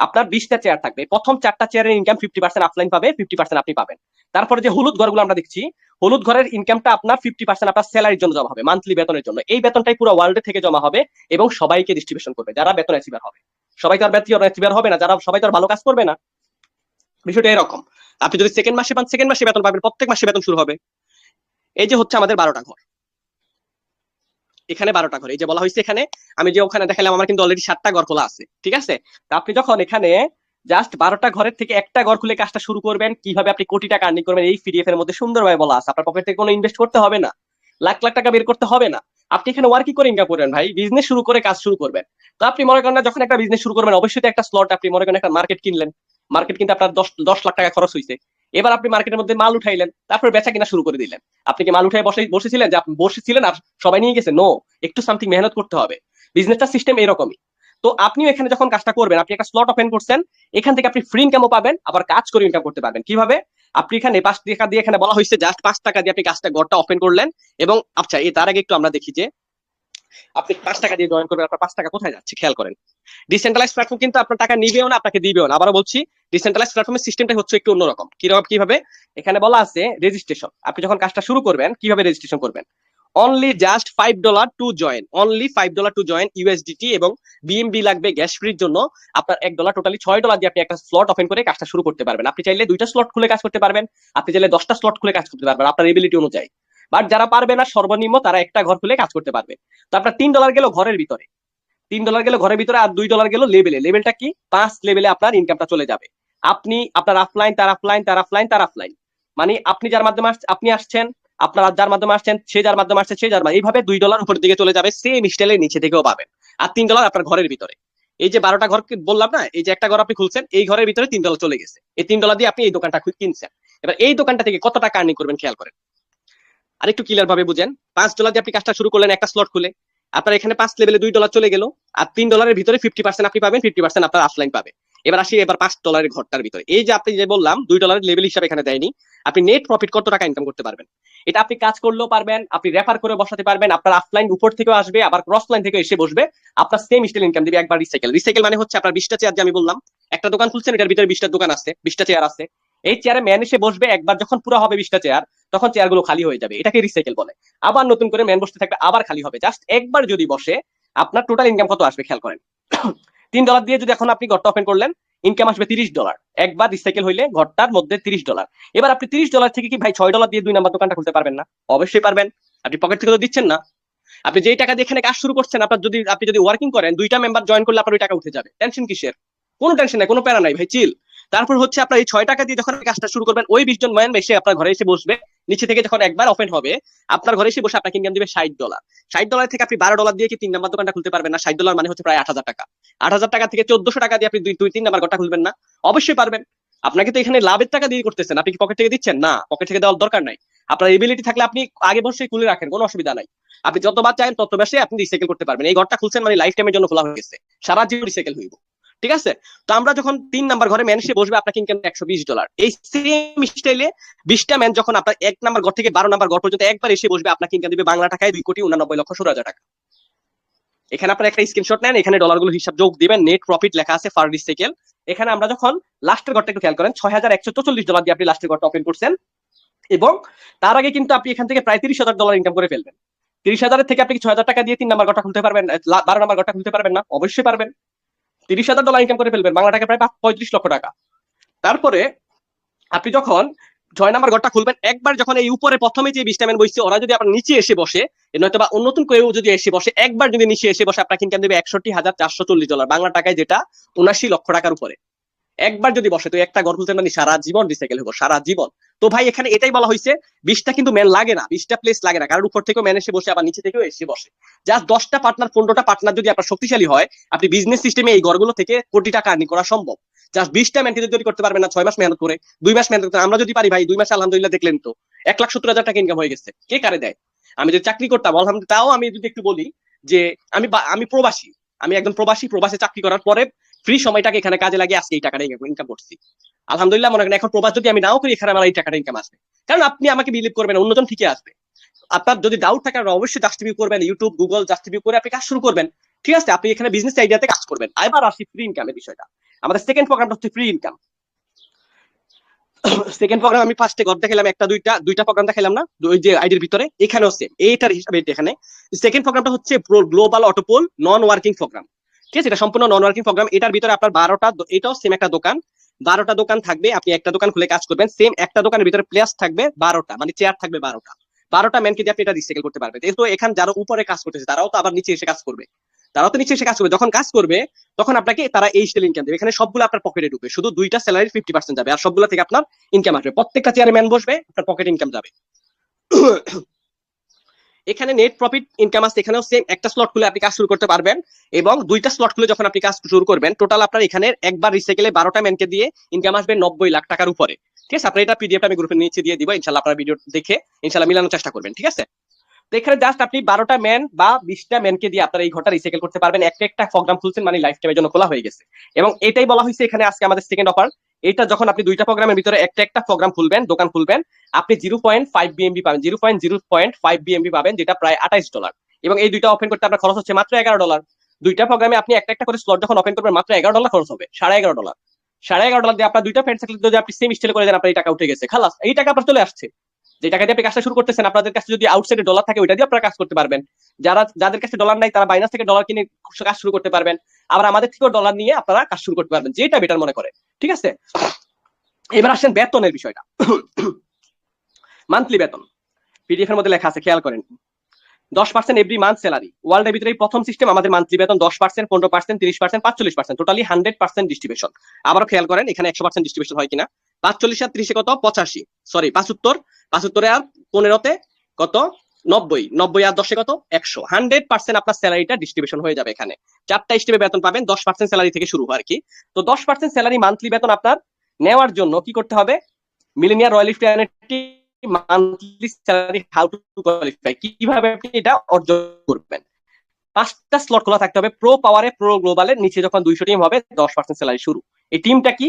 আপনার 20টা চেয়ার থাকবে। প্রথম 4টা চেয়ারের ইনকাম 50% অফলাইন পাবে, 50% আপনি পাবেন। তারপরে যে হলুদ ঘরগুলো আমরা দেখছি, হলুদ ঘরের ইনকামটা আপনার 50% আপনার স্যালারির জন্য জমা হবে, মান্থলি বেতনের জন্য। এই বেতনটাই পুরো ওয়ার্ল্ড থেকে জমা হবে, এবং সবাইকে ডিস্ট্রিবিউশন করবে যারা বেতন অ্যাচিভার হবে। সবাই তো আর বেতন অ্যাচিভার হবে না, যারা সবাই তো আর ভালো কাজ করবে না। বিষয়টা এরকম। আপনি যদি সেকেন্ড মাসে পান, সেকেন্ড মাসে বেতন পাবেন, প্রত্যেক মাসে বেতন শুরু হবে। এই যে হচ্ছে আমাদের 12টা ঘর, এখানে 12টা ঘর, এই যে বলা হয়েছে এখানে, আমি যে ওখানে দেখালাম, আমার কিন্তু অলরেডি 7টা ঘর খোলা আছে। ঠিক আছে, তা আপনি যখন এখানে জাস্ট 12টা ঘরের থেকে একটা ঘর খুলে কাজটা শুরু করবেন, কিভাবে আপনি কোটি টাকা আর্নিং করবেন, এই পিডিএফ এর মধ্যে সুন্দরভাবে বলা আছে। আপনার পকেট থেকে কোনো ইনভেস্ট করতে হবে না, লাখ লাখ টাকা বের করতে হবে না। আপনি এখানে ওয়ার্কিং করে ইনকাম করবেন ভাই, বিজনেস শুরু করে কাজ শুরু করবেন। তো আপনি মনে করেন না, যখন একটা বিজনেস শুরু করবেন, অবশ্যই একটা স্লট, আপনি মনে করেন একটা মার্কেট কিনলেন, মার্কেট কিন্তু আপনার 10 লাখ টাকা খরচ হয়েছে। এবার আপনি মার্কেটের মধ্যে মাল উঠাইলেন, তারপর বেচা কিনা শুরু করে দিলেন। আপনি কি মাল উঠাই বসেছিলেন যে আপনি বসেছিলেন আর সবাই নিয়ে গেছে? নো, একটু সামথিং মেহনত করতে হবে। বিজনেসটা সিস্টেম এরকমই। তো আপনিও এখানে যখন কাজটা করবেন, আপনি একটা স্লট ওপেন করছেন, এখান থেকে আপনি ফ্রি ইনকামও পাবেন, আবার কাজ করে ইনকাম করতে পারবেন। কিভাবে? আপনি এখানে 5 টাকা দিয়ে, এখানে বলা হয়েছে জাস্ট 5 টাকা দিয়ে আপনি কাজটা ঘরটা ওপেন করলেন। এবং আচ্ছা, তার আগে একটু আমরা দেখি যে আপনি 5 টাকা দিয়ে জয়েন করবেন, আপনার 5 টাকা কোথায় যাচ্ছে খেয়াল করেন। ডিসেন্ট্রালাইজ প্ল্যাটফর্ম কিন্তু আপনার টাকা নিবেও না, আপনাকে দিবেও না। আবারও বলছি, ডিসেন্ট্রালাইজ প্ল্যাটফর্মের সিস্টেমটা হচ্ছে একটু অন্যরকম। কিভাবে? এখানে বলা আছে রেজিস্ট্রেশন। আপনি যখন কাজটা শুরু করবেন, কিভাবে রেজিস্ট্রেশন করবেন? Only just $5 to join, only $5 to join USDT, এবং বিএমবি লাগবে গ্যাস ফ্রির জন্য। আপনার $1, টোটালি $6 দিয়ে আপনি একটা স্লট ওপেন করে কাজটা শুরু করতে পারবেন। আপনি চাইলে 2টা স্লট খুলে কাজ করতে পারবেন, আপনি চাইলে 10টা স্লট খুলে কাজ করতে পারবেন, আপনার এবিলিটি অনুযায়ী। বাট যারা পারবে না, সর্বনিম্ন তারা একটা ঘর খুলে কাজ করতে পারবে। তো আপনার $3 গেল ঘরের ভিতরে, $3 গেল ঘরের ভিতরে, আর $2 গেল লেভেলে। লেভেলটা কি? 5 লেভেলে আপনার ইনকামটা চলে যাবে। আপনি আপনার অফলাইন, তার অফলাইন, তার অফলাইন, তার অফলাইন, মানে আপনি যার মাধ্যমে আপনি আসছেন, আপনার যার মাধ্যমে আসছেন, সে যার মাধ্যমে আসছে, সে যার, এইভাবে $2 উপরের দিকে চলে যাবে। সেম স্টাইলের নিচে থেকেও পাবেন। আর $3 আপনার ঘরের ভিতরে। এই যে 12টা ঘর বললাম না, এই যে একটা ঘর আপনি খুলছেন, এই ঘরের ভিতরে $3 চলে গেছে, এই $3 দিয়ে আপনি এই দোকানটা কিনছেন। এবার এই দোকানটা থেকে কত টাকা আর্নিং করবেন খেয়াল করেন, আর একটু ক্লিয়ার ভাবে বুঝেন। $5 দিয়ে আপনি কাজটা শুরু করলেন একটা স্লট খুলে, আপনার এখানে 5 লেভেলে $2 চলে গেল, আর $3 ভিতরে 50% আপনি পাবেন, 50% আপনার অফলাইন পাবে। এবার আসি এবার $5 ঘরটার ভিতরে, এই যে আপনি যে বললাম $2 লেভেল হিসাবে এখানে দেয়নি, আপনি নেট প্রফিট কত টাকা ইনকাম করতে পারবেন, এটা আপনি কাজ করলেও পারবেন, আপনি রেফার করে বসাতে পারবেন, আপনার অফলাইন উপর থেকেও আসবে, আবার ক্রস লাইন থেকে এসে বসবে, আপনার সেম স্টাইল ইনকাম দিবে একবার। রিসাইকেল, রিসাইকেল মানে হচ্ছে আপনার 20টা চেয়ার, যে আমি বললাম একটা দোকান খুলছেন, এটার ভিতরে 20টা দোকান আছে, 20টা চেয়ার আছে, এই চেয়ারে ম্যান এসে বসবে, একবার যখন পুরো হবে 20টা চেয়ার, তখন চেয়ার গুলো খালি হয়ে যাবে, এটাকে রিসাইকেল বলে। আবার নতুন করে ম্যান বসতে থাকবে, আবার খালি হবে, জাস্ট একবার যদি বসে আপনার টোটাল ইনকাম কত আসবে খেয়াল করেন। $3 দিয়ে যদি এখন আপনি ঘরটা ওপেন করলেন, ইনকাম আসবে $30, একবার রিসাইকেল হইলে ঘরটার মধ্যে $30। এবার আপনি $30 থেকে কি ভাই $6 দিয়ে 2 নাম্বার দোকানটা খুলতে পারবেন না? অবশ্যই পারবেন, আপনি পকেট থেকে তো দিচ্ছেন না। আপনি যেই টাকা দিয়ে এখানে কাজ শুরু করছেন, আপনার যদি আপনি যদি ওয়ার্কিং করেন, 2টা মেম্বার জয়েন করলে আপনার ওই টাকা উঠে যাবে, টেনশন কিসের? কোনো টেনশন নাই, কোনো প্যারা নাই ভাই, চিল। তারপর হচ্ছে আপনার এই $6 দিয়ে যখন কাজটা শুরু করবেন, ওই 20 জন ম্যান এসে আপনার ঘরে এসে বসবে, নিচে থেকে যখন একবার ওপেন হবে আপনার ঘরে এসে বসে আপনাকে ইনকাম দিবে $60। $60 থেকে আপনি $12 দিয়ে কি 3 নাম্বার দোকানটা খুলতে পারবেন না? $60 মানে হচ্ছে প্রায় 8,000 টাকা। 8,000 টাকা থেকে 1,400 টাকা দিয়ে আপনি 2-3 নাম্বার ঘরটা খুলবেন না? অবশ্যই পারবেন। আপনাকে তো এখানে লাভের টাকা দিয়ে করতেছেন, আপনি কি পকেট থেকে দিচ্ছেন? না, পকেট থেকে দেওয়ার দরকার নাই। আপনার এবিলিটি থাকলে আপনি আগে বসে খুলে রাখেন, কোনো অসুবিধা নাই। আপনি যতবার চান তত বেশি আপনি রিসাইকেল করতে পারবেন। এই ঘরটা খুলছেন মানে লাইফ টাইমের জন্য খোলা হয়ে গেছে, সারা জীবন রিসাইকেল হইব। ঠিক আছে? তো আমরা যখন 3 নাম্বার ঘরে ম্যান এসে বসবে, আপনাকে ইনকাম $120। এই সেম স্টাইলে 20টা ম্যান যখন আপনার 1 নাম্বার ঘর থেকে 12 নাম্বার ঘর পর্যন্ত একবার এসে বসবে, আপনাকে ইনকাম দিবে বাংলা টাকায় 2,89,16,000 টাকা। এখানে আপনার একটা স্ক্রিনশট নেন, এখানে ডলারগুলো হিসাব যোগ দিবেন, নেট প্রফিট লেখা আছে ফার রিসাইকেল। এখানে আমরা যখন লাস্টের ঘরটা একটু খেয়াল করেন, $6,144 দিয়ে আপনি লাস্টের ঘরটা ওপেন করছেন, এবং তার আগে কিন্তু আপনি এখান থেকে প্রায় $30,000 ইনকাম করে ফেলবেন। 30,000 থেকে আপনি কি 6,000 টাকা দিয়ে 3 নাম্বার ঘরটা খুলতে পারবেন, 12 নাম্বার ঘরটা খুলতে পারবেন না? অবশ্যই পারবেন। $30,000 ইনকাম করে ফেলবেন, বাংলা টাকা প্রায় 35 লক্ষ টাকা। তারপরে আপনি যখন 6 নাম্বার ঘরটা খুলবেন, একবার যখন এই উপরে প্রথমে যে 20টা ম্যান বসছে, ওরা যদি আপনার নিচে এসে বসে, নয়তো বা নতুন কেউ যদি এসে বসে, একবার যদি নিচে এসে বসে, আপনাকে ইনকাম দেবে $61,440, বাংলা টাকায় যেটা 79 লক্ষ টাকার উপরে। একবার যদি বসে, তো একটা ঘর খুলতে মানে সারা জীবন রিসাইকেল হবো, সারা জীবন। তো ভাই এখানে এটাই বলা হয়েছে, 20টা কিন্তু ম্যান লাগে না, 20টা প্লেস লাগে না, কারণ উপর থেকেও ম্যান এসে বসে, আবার নিচে থেকেও এসে বসে। জাস্ট 10টা পার্টনার, 15টা পার্টনার যদি আপনার শক্তিশালী হয়, আপনি বিজনেস সিস্টেমে এই ঘরগুলো থেকে কোটি টাকা আর্নিং করা সম্ভব। জাস্ট 20টা ম্যানকে যদি করতে পারবেন না 6 মাস মেহনত করে, 2 মাস মেহনত করে, আমরা যদি পারি ভাই 2 মাসে আলহামদুলিল্লাহ দেখলেন তো 1,70,000 টাকা ইনকাম হয়ে গেছে। কে কারে দেয়? আমি যদি চাকরি করতাম আলহামদুলিল্লাহ, তাও আমি যদি একটু বলি যে আমি প্রবাসী, আমি একজন প্রবাসী, প্রবাসে চাকরি করার পরে ফ্রি সময়টাকে এখানে কাজে লাগিয়ে আজকে এই টাকাটা ইনকাম করছি। আলহামদুলিল্লাহ, মনে করেন এখন প্রবাস যদি আমি নাও করি, এখানে আমার এই টাকাটা ইনকাম আসবে। কারণ আপনি আমাকে বিলিভ করবেন, অন্যজন ঠিকই আসবে। আপনার যদি ডাউট থাকে, অবশ্যই জাস্ট রিভিউ করবেন, ইউটিউব, গুগল জাস্ট রিভিউ করে আপনি কাজ শুরু করবেন। ঠিক আছে? আপনি এখানে বিজনেস আইডিয়াতে কাজ করবেন। এবার আসি ফ্রি ইনকামের বিষয়টা। আমাদের সেকেন্ড প্রোগ্রামটা হচ্ছে ফ্রি ইনকাম। সেকেন্ড প্রোগ্রাম আমি ফার্স্টে ঘর দেখালাম, একটা দুইটা প্রোগ্রাম দেখালাম না ওই যে আইডির ভিতরে, এখানেও সেম এইটার হিসাবে এখানে। সেকেন্ড প্রোগ্রামটা হচ্ছে গ্লোবাল অটোপোল নন ওয়ার্কিং প্রোগ্রাম। ঠিক আছে? এটা সম্পূর্ণ নন ওয়ার্কিং প্রোগ্রাম। এটার ভিতরে আপনার 12টা, এটাও সেম একটা দোকান, 12টা দোকান থাকবে, আপনি একটা দোকান খুলে কাজ করবেন, সেম একটা দোকানের ভিতরে প্লেস থাকবে 12টা, মানে চেয়ার থাকবে 12টা ম্যানকে দিয়ে আপনি এটা রিসাইকেল করতে পারবেন। তো এখানে যারা উপরে কাজ করতেছে, তারাও তো আবার নিচে এসে কাজ করবে, তারাও তো নিচে এসে কাজ করবে। যখন কাজ করবে তখন আপনাকে তারা এই স্টাইল ইনকাম দেবে। এখানে সবগুলো আপনার পকেটে ঢুকবে, শুধু 2টা স্যালারির 50% যাবে, আর সবগুলো থেকে আপনার ইনকাম আসবে। প্রত্যেকটা চেয়ারে ম্যান বসবে, আপনার পকেটে ইনকাম যাবে। এখানে নেট প্রফিট ইনকাম আছে, এখানেও সেম একটা স্লট খুলে আপনি কাজ শুরু করতে পারবেন, এবং 2টা স্লট খুলে যখন আপনি কাজ শুরু করবেন, টোটাল আপনার এখানে একবার রিসাইকেলে 12টা ম্যানকে দিয়ে ইনকাম আসবে 90 লাখ টাকার উপরে। ঠিক আছে? আপনার এটা পিডিএফ আমি গ্রুপে নিচে দিয়ে দিব, ইনশাআল্লাহ আপনারা ভিডিও দেখে ইনশাআল্লাহ মিলানোর চেষ্টা করবেন। ঠিক আছে? তো এখানে জাস্ট আপনি 12টা ম্যান বা 20টা ম্যানকে দিয়ে আপনার এই ঘরটা রিসাইকেল করতে পারবেন। একটা প্রোগ্রাম খুলছেন মানে লাইফ টাইমের জন্য খোলা হয়ে গেছে, এবং এটাই বলা হয়েছে এখানে আজকে আমাদের সেকেন্ড অফার। এটা যখন আপনি 2টা প্রোগ্রামের ভিতরে একটা প্রোগ্রাম খুলবেন, দোকান খুলবেন, আপনি 0.5 বিএমবি পাবেন, 0.05 বিএমবি পাবেন, যেটা প্রায় $28। এবং এই 2টা ওপেন করতে আপনার খরচ হচ্ছে মাত্র $11। 2টা প্রোগ্রামে আপনি একটা করে স্লট যখন ওপেন করবেন, মাত্র $11 খরচ হবে, $11.5। $11.5 দিয়ে আপনার 2টা ফ্রেন্ড সার্কেল যদি আপনি সেম স্টাইল করে দেন, আপনার এই টাকা উঠে গেছে, খালাস, এই টাকা আপনার চলে আসছে। যে টাকা দিয়ে আপনি কাজটা শুরু করতেছেন, আপনাদের কাছে যদি আউটসাইডে ডলার থাকে, ওইটা দিয়ে আপনারা কাজ করতে পারবেন। যাদের কাছে ডলার নাই, তারা বাইনাস থেকে ডলার কিনে কাজ শুরু করতে পারবেন। আবার আমাদের থেকেও ডলার নিয়ে আপনারা কাজ শুরু করতে পারবেন, যেটা বেটার মনে করে। ঠিক আছে? এবার আসেন বেতনের বিষয়টা। মান্থলি বেতন পিডিএফ এর মধ্যে লেখা আছে, খেয়াল করেন। 10% এভরি মান্থ স্যালারি। ওয়ার্ল্ডের ভিতরে প্রথম সিস্টেম আমাদের মান্থলি বেতন 10%, 15%, 30%, 45%, টোটালি 100% ডিস্ট্রিবিউশন। আবারও খেয়াল করেন এখানে 100% ডিস্ট্রিবিউশন হয় কিনা। 45 আর 30 কত? 85, সরি 75, 75 আর 15 কত? 90, 90 আর 10 কত, 100, 100% আপনার স্যালারিটা ডিস্ট্রিবিউশন হয়ে যাবে এখানে। 4টা স্টেপে বেতন পাবেন, 10% স্যালারি থেকে শুরু আর কি। তো 10% স্যালারি মান্থলি বেতন আপনার নেওয়ার জন্য কি করতে হবে, millionaire royal fraternity monthly salary how to qualify, কিভাবে আপনি এটা অর্জন করবেন। 5টা স্লট খোলা থাকতে হবে, প্রো পাওয়ারে প্রো গ্লোবালের নিচে যখন 200 টিম হবে 10% স্যালারি শুরু। এই টিমটা কি,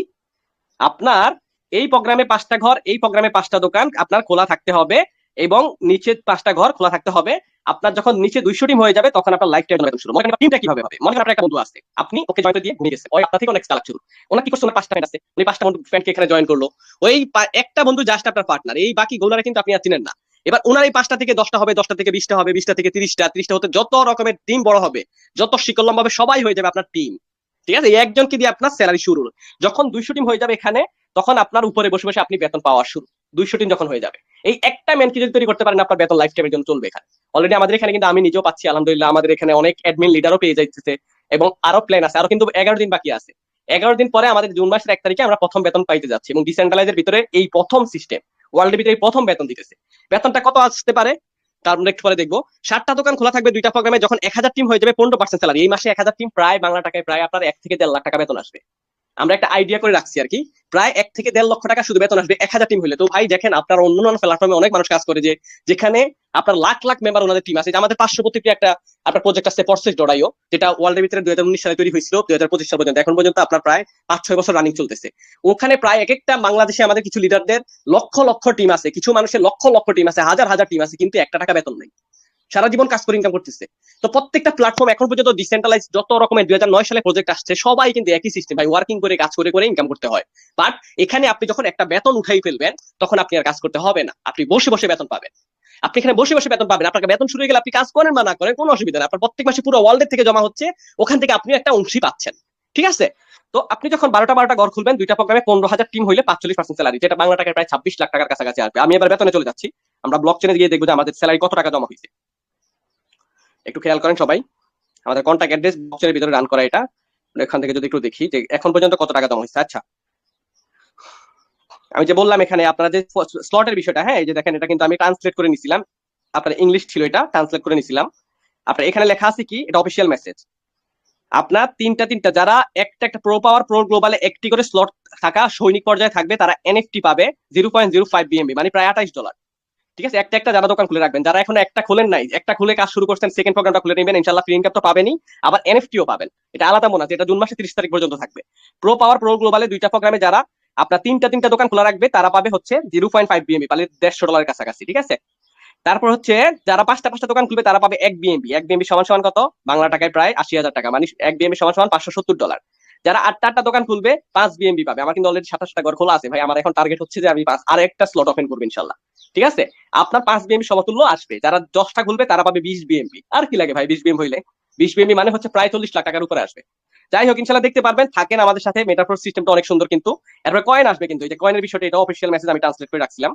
আপনার এই প্রোগ্রামে 5টা ঘর, এই প্রোগ্রামে 5টা দোকান আপনার খোলা থাকতে হবে, এবং নিচে 5টা ঘর খোলা থাকতে হবে। আপনার যখন নিচে 200 টিম হয়ে যাবে তখন আপনার লাইফ টাইম বেতন শুরু। মনে করেন টিমটা কিভাবে হবে, মনে করেন আপনার একটা বন্ধু আছে, আপনি ওকে জয়েন দিয়ে ঘুরে গেছে, ওই আপনার থেকে অনেক চালাক শুরু। ওনার কি করছে, ওনার 5টা ফ্রেন্ড আছে, উনি 5টা বন্ধু ফ্রেন্ডকে এখানে জয়েন করলো। ওই একটা বন্ধু জাস্ট আপনার পার্টনার, এই বাকি গোলারে কিন্তু আপনি আর চিনেন না। এবার ওনার এই 5টা থেকে 10টা হবে, 10টা থেকে 20টা হবে, 20টা থেকে 30টা, 30টা হতে যত রকমের টিম বড় হবে, যত শিকল লম্বা হবে, সবাই হয়ে যাবে আপনার টিম। ঠিক আছে, একজনকে দিয়ে আপনার স্যালারি শুরু। যখন 200 টিম হয়ে যাবে এখানে, তখন আপনার উপরে বসে বসে আপনি বেতন পাওয়া শুরু। 200 টিম যখন হয়ে যাবে, এই একটা ম্যানকে যদি তৈরি করতে পারেন, আপনার বেতন লাইফ টাইমের জন্য চলবে এখানে। অলরেডি আমাদের এখানে কিন্তু আমি নিজেও পাচ্ছি আলহামদুলিল্লাহ, আমাদের এখানে অনেক অ্যাডমিন লিডারও পেয়ে যাচ্ছে, এবং আরো প্ল্যান আছে, আরো কিন্তু 11 দিন বাকি আছে। 11 দিন পরে আমাদের জুন মাসের 1 তারিখে আমরা প্রথম বেতন পাইতে যাচ্ছি, এবং ডিসেন্ট্রালাইজের ভিতরে এই প্রথম সিস্টেম, ওয়ার্ল্ডের ভিতরে এই প্রথম বেতন দিতেছে। বেতনটা কত আসতে পারে তার আমরা একটু পরে দেখবো। 7টা দোকান খোলা থাকবে 2টা প্রোগ্রামে, যখন 1000 টিম হয়ে যাবে 15% স্যালারি। এই মাসে 1000 টিম প্রায় বাংলা টাকায় প্রায় আপনার 1 থেকে 1.5 লাখ টাকা বেতন আসবে। আমরা একটা আইডিয়া করে রাখছি আর কি, প্রায় 1 থেকে 1.5 লক্ষ টাকা শুধু বেতন আসবে 1000 টিম হলে। তো ভাই দেখেন, আপনার অন্যান্য প্ল্যাটফর্মে অনেক মানুষ কাজ করে, যে যেখানে আপনার লাখ লাখ মেম্বার ওনাদের টিম আছে। আমাদের পার্শ্ববর্তী একটা আপনার প্রজেক্ট আছে পরসেস ডরাইও, যেটা ওয়ার্ল্ডের ভিতরে 2019 সালে তৈরি হয়েছিল, 2025 সাল পর্যন্ত, এখন পর্যন্ত আপনার প্রায় 5-6 বছর রানিং চলতেছে। ওখানে প্রায় এক একটা বাংলাদেশে আমাদের কিছু লিডারদের লক্ষ লক্ষ টিম আছে, কিছু মানুষের লক্ষ লক্ষ টিম আছে, হাজার হাজার টিম আছে, কিন্তু 1 টাকা বেতন নেই, সারা জীবন কাজ করে ইনকাম করতেছে। তো প্রত্যেকটা প্ল্যাটফর্ম এখন পর্যন্ত ডিসেন্ট্রালাইজ যত রকমের 2009 সালে প্রজেক্ট আসছে, সবাই কিন্তু একই সিস্টেম ভাই, ওয়ার্কিং করে কাজ করে করে ইনকাম করতে হয়। বাট এখানে আপনি যখন একটা বেতন উঠাই ফেলবেন, তখন আপনি আর কাজ করতে হবে না, আপনি বসে বসে বেতন পাবেন। আপনি এখানে বসে বসে বেতন পাবেন, আপনার বেতন শুরু হয়ে গেলে আপনি কাজ করেন বা না করেন কোনো অসুবিধা নেই, আপনার প্রত্যেক মাসে পুরো ওয়ার্ল্ডের থেকে জমা হচ্ছে, ওখান থেকে আপনি একটা অংশী পাচ্ছেন। ঠিক আছে, তো আপনি যখন 12টা ঘর খুলবেন, 2টা প্রোগ্রামে 15,000 টিম হইলে 45% স্যালারি, যেটা বাংলা টাকায় প্রায় 26 লাখ টাকার কাছাকাছি আসবে। আমি এবার বেতনে চলে যাচ্ছি, আমরা ব্লক চেনে গিয়ে দেখবো যে আমাদের স্যালারি কত টাকা জমা হয়েছে। একটু খেয়াল করেন সবাই, আমাদের কন্ট্যাক্ট অ্যাড্রেস বক্সের ভিতরে রান করা এটা। এখান থেকে যদি একটু দেখি যে এখন পর্যন্ত কত টাকা জমা হয়েছে। আচ্ছা, আমি যে বললাম এখানে আপনারা যে স্লটের বিষয়টা, হ্যাঁ এই যে দেখেন, এটা কিন্তু আমি ট্রান্সলেট করে নিছিলাম, আপনার ইংলিশ ছিল, এটা ট্রান্সলেট করে নিছিলাম। আপনার এখানে লেখা আছে কি, এটা অফিসিয়াল মেসেজ। আপনার তিনটা যারা একটা একটা প্রো পাওয়ার প্রো গ্লোবালে একটি করে স্লট থাকা সৈনিক পর্যায়ে থাকবে, তারা এনএফটি পাবে 0.05 বিএমবি, মানে প্রায় $28। ঠিক আছে, একটা একটা যারা দোকান খুলে রাখবেন, যারা এখন একটা খুলেন নাই, একটা খুলে কাজ শুরু করছেন, সেকেন্ড প্রোগ্রামটা খুলে নেবেন, ইনশাআল্লাহ ফ্রি ইনকাম তো পাবেনই, আবার এনএফটিও পাবেন। এটা আলাদা মনে আছে, এটা জুন মাসে 30 তারিখ পর্যন্ত থাকবে। প্রো পাওয়ার প্রো গ্লোবালে 2টা প্রোগ্রামে যারা আপনার তিনটা দোকান খোলা রাখবে, তারা পাবে হচ্ছে 0.5 বিএমবি, মানে $150 কাছাকাছি। ঠিক আছে, তারপর হচ্ছে যারা 5টা দোকান খুলবে, তারা পাবে 1 বিএমবি। 1 বিএমবি সমান সমান কত, বাংলা টাকায় প্রায় 80,000 টাকা, মানে 1 বিএমবি সমান সমান $570। যারা 8টা দোকান খুলবে 5 বিএমবি পাবে। আমার কিন্তু অলরেডি 27টা ঘর খোলা আছে ভাই, আমার এখন টার্গেট হচ্ছে যে আমি আর একটা স্লট ওপেন করবো ইনশাল্লাহ। ঠিক আছে, আপনার 5 বিএমবি সমতুল্য আসবে। যারা 10টা খুলবে তারা পাবে 20 বিএমবি। আর কি লাগে ভাই, 20 বিএমবি হইলে, 20 বিএমবি মানে হচ্ছে প্রায় 40 লাখ টাকার উপরে আসবে। যাই হোক, ইনশাল্লাহ দেখতে পারবেন, থাকেন আমাদের সাথে। মেটাফোর সিস্টেমটা অনেক সুন্দর, কিন্তু এরপরে কয়েন আসবে, কিন্তু এই যে কয়েনের বিষয়টা, এটা অফিসিয়াল মেসেজ আমি ট্রান্সলেট করে রাখছিলাম।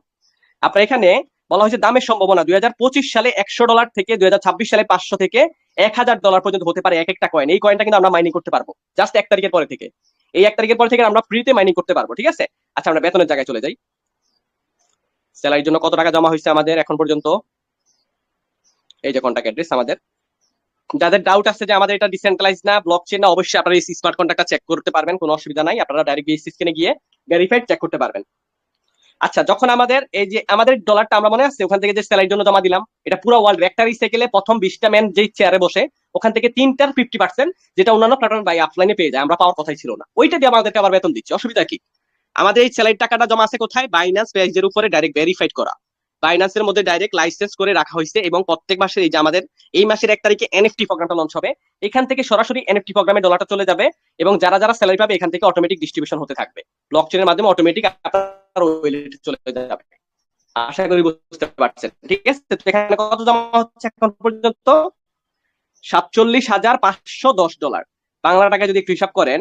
আপনার এখানে বলা হয়েছে দামের সম্ভাবনা 2025 সালে $100 থেকে 2026 সালে 500 থেকে $1,000 পর্যন্ত হতে পারে এক একটা কয়েন। এই কয়েনটা কিন্তু আমরা মাইনিং করতে পারবো জাস্ট 1 তারিখের পরে থেকে। এই 1 তারিখের পর থেকে আমরা ফ্রিতে মাইনিং করতে পারবো। ঠিক আছে, আচ্ছা আমরা বেতনের জায়গায় চলে যাই। স্যালারির জন্য কত টাকা জমা হয়েছে আমাদের এখন পর্যন্ত, এই যে কন্ট্যাক্ট অ্যাড্রেস আমাদের। যাদের ডাউট আছে যে আমাদের এটা ডিসেন্ট্রালাইজ না ব্লক চেইন না, অবশ্যই আপনারা এই স্মার্ট কন্ট্রাক্টটা চেক করতে পারবেন, কোনো অসুবিধা নাই, আপনারা ডাইরেক্ট এই সিস্টেমে গিয়ে ভেরিফাইড চেক করতে পারবেন। আচ্ছা, যখন আমাদের এই যে আমাদের ডলারটা আমরা মনে আছে ওখান থেকে যে স্যালারির জন্য জমা দিলাম, এটা পুরো ওয়ার্ল্ড একটা রিসাইকেলে প্রথম 20টা ম্যান যে চেয়ারে বসে, ওখান থেকে 3টার 50%, যেটা অন্যান্য প্ল্যাটফর্ম বাই অফলাইনে পেয়ে যায়, আমরা পাওয়ার কথাই ছিল না, ওইটা দিয়ে আমাদেরকে আবার বেতন দিচ্ছে। অসুবিধা কি, আমাদের এই স্যালারির টাকাটা জমা আছে কোথায়, বাইন্যান্স পেজের উপরে ডাইরেক্ট ভেরিফাইড করা, বাইন্যান্সের মধ্যে ডাইরেক্ট লাইসেন্স করে রাখা হয়েছে। এবং প্রত্যেক মাসের এই যে আমাদের এই মাসের 1 তারিখে এনএফটি প্রোগ্রামটা লঞ্চ হবে, এখান থেকে সরাসরি এনএফটি প্রোগ্রামে ডলারটা চলে যাবে, এবং যারা যারা স্যালারি পাবে এখান থেকে অটোমেটিক ডিস্ট্রিবিউশন হতে থাকবে, ব্লকচেনের মাধ্যমে অটোমেটিক আপনার ওয়ালেটে চলে যাবে। আশা করি বুঝতে পারছেন। ঠিক আছে, তো এখানে কত জমা হচ্ছে এখন পর্যন্ত, $47,510। বাংলা টাকা যদি একটু হিসাব করেন,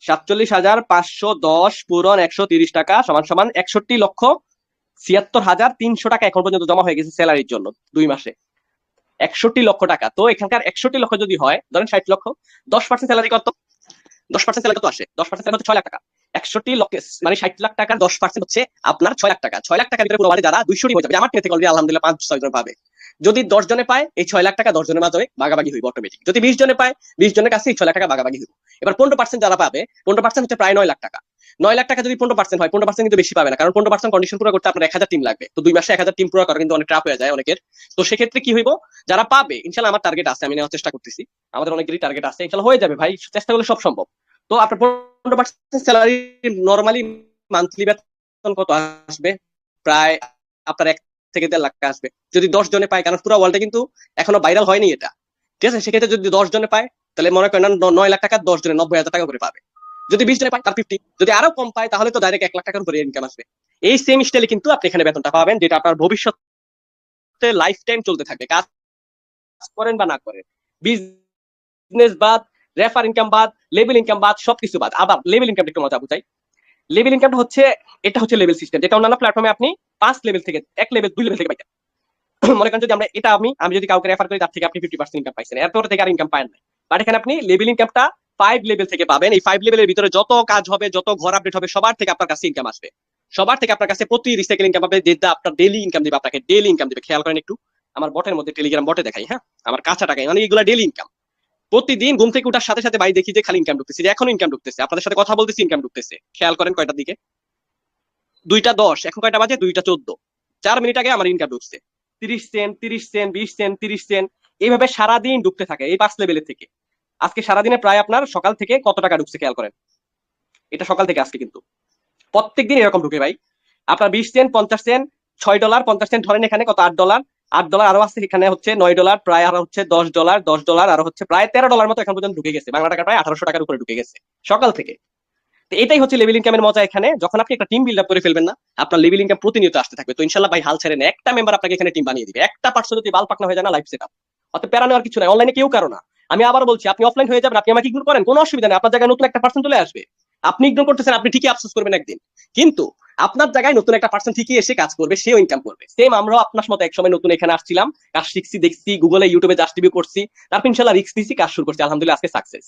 47,510 পূরণ 130 টাকা সমান সমান 61,76,300 টাকা এখন পর্যন্ত জমা হয়ে গেছে স্যালারির জন্য 2 মাসে। 61 লক্ষ টাকা। তো এখানকার 61 লক্ষ যদি হয়, ধরেন 60 লক্ষ, 10% স্যালারি কত, 10% স্যালারি কত আসে, 10% হচ্ছে 6 লাখ টাকা। 61 লক্ষ মানে 60 লাখ টাকার 10% হচ্ছে আপনার 6 লাখ টাকা। 6 লাখ টাকার ভিতরে পুরো যারা 200 টিম হয়ে যাবে, আমার টিম থেকে অলরেডি আলহামদুলিল্লাহ 5-6 জন পাবে। যদি 10 জনে পায় এই 6 লাখ টাকা 10 জনের মাঝে ভাগাভাগি হইব অটোমেটিক। যদি 20 জনে পায় 20 জনের কাছে এই 6 লাখ টাকা ভাগাভাগি হইব। এবার 15% যারা পাবে 15% হচ্ছে প্রায় 9 লাখ টাকা। 9 লাখ টাকা যদি 15% হয় 15% কিন্তু বেশি পাবে না, কারণ 15% কন্ডিশন পুরো করতে আপনার 1000 টিম লাগবে। তো 2 মাসে 1000 টিম পুরো করা কিন্তু অনেক টাফ হয়ে যায় অনেকের। তো সেক্ষেত্রে কি হইব, যারা পাবে ইনশাআল্লাহ, আমার টার্গেট আছে, আমি নেওয়ার চেষ্টা করতেছি, আমাদের অনেকেরই টার্গেট আছে, ইনশাআল্লাহ হয়ে যাবে ভাই, চেষ্টা করলে সব সম্ভব। তো আপনার 15% স্যালারি নরমালি মান্থলি বেতন কত আসবে, প্রায় আপনার 1 থেকে 1.5 লাখ টাকা আসবে যদি 10 জনে পায়, কারণ পুরো ওয়ার্ল্ডে কিন্তু এখনো ভাইরাল হয়নি এটা, ঠিক আছে। সেক্ষেত্রে যদি 10 জনে পায় তাহলে মনে করেন 9 লাখ টাকা 10 জনে 90,000 টাকা করে পাবে। যদি 20 জনে পায় তার 50, যদি আরো কম পায় তাহলে তো ডাইরেক্ট 1 লাখ টাকার উপরে ইনকাম আসবে। এই সেম স্টাইলে কিন্তু আপনি এখানে বেতনটা পাবেন, যেটা আপনার ভবিষ্যতে লাইফ টাইম চলতে থাকবে, কাজ করেন বা না করেন। বিজনেস বাদ, রেফার ইনকাম বাদ, লেভেল ইনকাম বাদ, সবকিছু বাদ। আবার লেভেল ইনকাম একটু মজা বুঝাই। লেভেল ইনকামটা হচ্ছে, এটা হচ্ছে লেভেল সিস্টেম, যেটা অন্যান্য প্ল্যাটফর্মে আপনি 5 লেভেল থেকে 1 লেভেল 2 লেভেল থেকে পাইতেন। মনে করেন যদি আমরা এটা আমি যদি কাউকে রেফার করি তার থেকে আপনি 50% ইনকাম পাইছেন, এরপর থেকে আর ইনকাম পায় না। বাট এখানে আপনি লেভেল ইনকামটা 5 লেভেল থেকে পাবেন। এই 5 লেভেলের ভিতরে যত কাজ হবে, যত ঘর আপডেট হবে, সবার থেকে আপনার কাছে ইনকাম আসবে। সবার থেকে আপনার কাছে প্রতি রিসাইকেল ইনকাম পাবে, যেটা আপনার ডেইলি ইনকাম দিবে, আপনাকে ডেইলি ইনকাম দিবে। খেয়াল করেন একটু, আমার বটের মধ্যে টেলিগ্রাম বটে দেখাই, হ্যাঁ, আমার কাঁচা টাকায়, মানে এগুলা ডেইলি ইনকাম। প্রতিদিন ঘুম থেকে উঠার সাথে সাথে ভাই দেখি যে খালি ইনকাম ঢুকতেছে, যে এখন ইনকাম ঢুকতেছে, আপনাদের সাথে কথা বলতেছি ইনকাম ঢুকতেছে। খেয়াল করেন কয়টার দিকে, 2টা 10, এখন কয়টা বাজে, 2টা 14, 4 মিনিট আগে আমার ইনকাম ঢুকছে 30 সেন্ট, 30 সেন্ট, 20 সেন্ট, 30 সেন্ট, এইভাবে সারাদিন ঢুকতে থাকে এই 5 লেভেলের থেকে। আজকে সারাদিনে প্রায় আপনার সকাল থেকে কত টাকা ঢুকছে খেয়াল করেন, এটা সকাল থেকে আজকে কিন্তু প্রত্যেকদিন এরকম ঢুকে ভাই। আপনার 20 সেন্ট, 50 সেন্ট, $6, 50 সেন্ট ধরেন, এখানে কত, $8, $8 আরো আছে, এখানে হচ্ছে $9, প্রায় আরো হচ্ছে $10, $10 আরো হচ্ছে প্রায় $13 মতো এখন পর্যন্ত ঢুকে গেছে, বাংলা টাকা প্রায় 1800 টাকার উপরে ঢুকে গেছে সকাল থেকে। তো এটাই হচ্ছে লেভেল ইনকামের মজা এখানে, যখন আপনি একটা টিম বিল্ড আপ করে ফেলবেন না, আপনার লেভেল ইনকাম প্রতিনিয়ত আসতে থাকবে। তো ইনশাল্লাহ ভাই হাল ছেড়ে না, একটা মেম্বার আপনাকে এখানে টিম বানিয়ে দিবে, একটা পার্সন যদি বাল পাকনা হয়ে যায় না, লাইফ সেট আপ। অত প্যারা নেওয়ার কিছু নাই, অনলাইনে কেউ কারো না। আমি আবার বলছি, আপনি অফলাইন হয়ে যাবেন, আপনি আমাকে ইগনোর করেন, কোনো অসুবিধা নেই, আপনার জায়গায় নতুন একটা পার্সন চলে আসবে। আপনি ইগনোর করতেছেন, আপনি ঠিকই আফসোস করবেন একদিন, কিন্তু আপনার জায়গায় নতুন একটা পার্সন ঠিকই এসে কাজ করবে, সেও ইনকাম করবে। সেম আমরাও আপনার মতো একসময় নতুন এখানে আসছিলাম, কাজ শিখছি, দেখছি, গুগলে ইউটিউবে জাস্ট রিভিউ করছি, তারপর ইনশাল্লাহ রিস্ক দিছি, কাজ শুরু করছি, আলহামদুলিল্লাহ আজকে সাকসেস।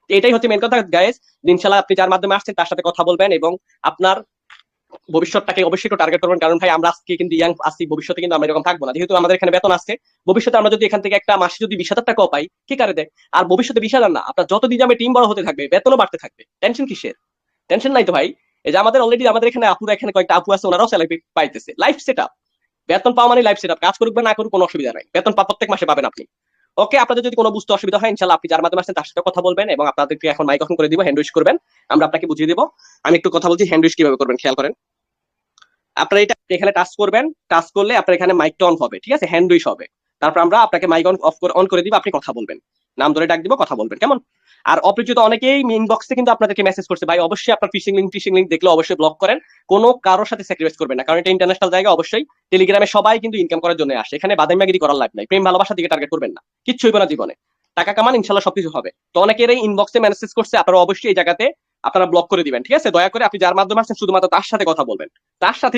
এটাই হচ্ছে মেন কথা গাইস। ইনশাল্লাহ আপনি যার মাধ্যমে আসছেন তার সাথে কথা বলবেন এবং আপনার ভবিষ্যৎটাকে অবশ্যই একটু টার্গেট করবেন, কারণ ভাই আমরা আজকে কিন্তু ইয়াং আসছি, ভবিষ্যতে কিন্তু আমরা এরকম থাকবো না। যেহেতু আমাদের এখানে বেতন আছে, ভবিষ্যতে আমরা যদি এখান থেকে একটা মাসে যদি 20,000 টাকাও পাই, কি কারে দেয়। আর ভবিষ্যতে 20,000 না, আপনার যতদিন যাবে টিম বড় হতে থাকবে, বেতনও বাড়তে থাকবে, টেনশন কিসের, টেনশন নাই তো ভাই। এই যে আমাদের অলরেডি আমাদের এখানে আপুরা, এখানে কয়েকটা আপু আছে, ওনারাও স্যালারি পাইতেছে, লাইফ সেট আপ। বেতন পাওয়া মানে লাইফ সেট আপ, কাজ করুক বা না করুক কোনো অসুবিধা নাই, বেতন প্রত্যেক মাসে পাবেন আপনি। ওকে, আপনাদের যদি কোনো বুঝতে অসুবিধা হয় ইনশাল্লাহ আপনি যার মাধ্যমে আসছেন তার সাথে কথা বলবেন, এবং আপনাদেরকে এখন মাইক অন করে দিব, হ্যান্ড উইশ করবেন, আমরা আপনাকে বুঝিয়ে দিব। আমি একটু কথা বলছি, হ্যান্ড উইশ কিভাবে করবেন খেয়াল করেন। আপনার এটা এখানে টাচ করবেন, টাচ করলে আপনার এখানে মাইকটা অন হবে, ঠিক আছে, হ্যান্ড উইশ হবে। তারপর আমরা আপনাকে মাইক অন করে দিব, আপনি কথা বলবেন, নাম ধরে ডাক দিব, কথা বলবেন, কেমন। আর অপরিচিত অনেকেই ইনবক্সে কিন্তু আপনাদেরকে মেসেজ করছে, ভাই অবশ্যই আপনার ফিশিং লিংক দেখলে অবশ্যই ব্লক করেন, কোনো কারোর সাথে স্যাক্রিফাইস করবেন না, কারণ এটা ইন্টারন্যাশনাল জায়গা। অবশ্যই টেলিগ্রামে সবাই কিন্তু ইনকাম করার জন্য আসে, এখানে বাদাইমাগিরি করার লাইফ নাই, প্রেম ভালোবাসার দিকে টার্গেট করবেন না, কিচ্ছু হইবে না জীবনে, টাকা কামান ইনশাল্লাহ সবকিছু হবে। তো অনেকের এই ইনবক্সে মেসেজ করছে, আপনারা অবশ্যই এই জায়গাতে আপনারা ব্লক করে দিবেন, ঠিক আছে। দয়া করে আপনি যার মাধ্যমে আসছেন শুধুমাত্র তার সাথে কথা বলবেন, তার সাথে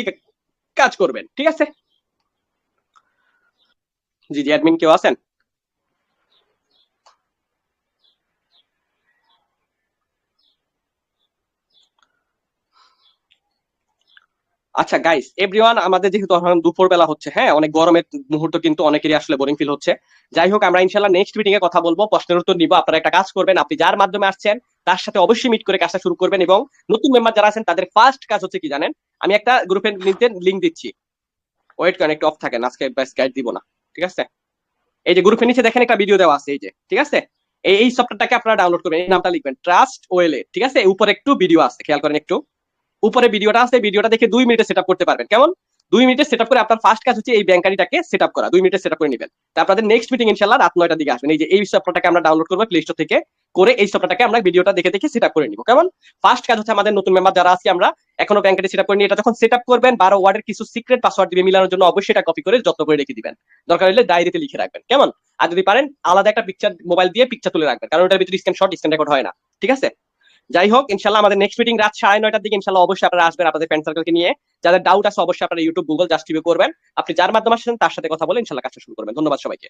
কাজ করবেন, ঠিক আছে। জি জি, অ্যাডমিন কেউ আছেন? আচ্ছা গাইস এভরিওয়ান, আমাদের যেহেতু এখন দুপুর বেলা হচ্ছে, হ্যাঁ, অনেক গরমের মুহূর্ত, কিন্তু অনেকেরই আসলে বোরিং ফিল হচ্ছে। যাই হোক, আমরা ইনশাল্লাহ নেক্সট মিটিং এ কথা বলবো, প্রশ্নের উত্তর নিব। আপনারা একটা কাজ করবেন, আপনি যার মাধ্যমে আসছেন তার সাথে অবশ্যই মিট করে কাজটা শুরু করবেন, এবং নতুন মেম্বার যারা আছেন তাদের ফার্স্ট কাজ হচ্ছে কি জানেন, আমি একটা গ্রুপের লিংক দিচ্ছি, ওয়েট করেন একটু, অফ থাকেন, আজকে বেস্ট গাইড দিব না, ঠিক আছে। এই যে গ্রুপের নিচে দেখেন একটা ভিডিও দেওয়া আছে, এই যে, ঠিক আছে, এই সফটওয়্যারটাকে আপনারা ডাউনলোড করবেন, এই নামটা লিখবেন ট্রাস্ট ওয়েলে, ঠিক আছে। উপরে একটু ভিডিও আছে, খেয়াল করেন একটু, উপরে ভিডিওটা আছে, ভিডিওটা দেখে 2 মিনিটে সেট করতে পারবেন, কেমন। 2 মিনিটে সেট করে আপনার ফার্স্ট কাজ হচ্ছে এই ব্যাংক আইডিটাকে সেট করা, 2 মিনিটে সেট করে নেবেন। তা আপনাদের নেক্সট মিটিং ইনশাল্লাহ রাত 9টার দিকে আসবেন। এই যে এই সফটওয়্যারটাকে আমরা ডাউনলোড করবো প্লে স্টোর থেকে, করে এই সফটওয়্যারটাকে আমরা ভিডিওটা দেখে দেখে সেট করে নিব, কেমন। ফার্স্ট কাজ হচ্ছে আমাদের নতুন মেম্বার যারা আছি আমরা এখনো ব্যাংক আইডি সেট করে নিয়ে, এটা যখন সেট করবেন 12 ওয়ার্ডের কিছু সিক্রেট পাসওয়ার্ড দিবে মিলানোর জন্য, অবশ্যই এটা কপি করে যত্ন করে রেখে দিবেন, দরকার হলে ডায়েরিতে লিখে রাখবেন, কেমন। আর যদি পারেন আলাদা একটা পিকচার মোবাইল দিয়ে পিকচার তুলে রাখবেন, কারণ ওটার ভিতরে স্ক্যান রেকর্ড হয় না, ঠিক আছে। যাই হোক, ইনশাল্লাহ আমাদের নেক্সট মিটিং রাত 9:30টার দিকে ইনশাল্লাহ, অবশ্যই আপনারা আসবেন আপনাদের ফ্রেন্ড সার্কেলকে নিয়ে। যাদের ডাউট আছে অবশ্যই আপনারা ইউটিউব, গুগল জাস্ট টিভি করবেন, আপনি যার মাধ্যমে আসছেন তার সাথে কথা বলে ইনশাল্লাহ কাজটা শুরু করবেন। ধন্যবাদ সবাইকে।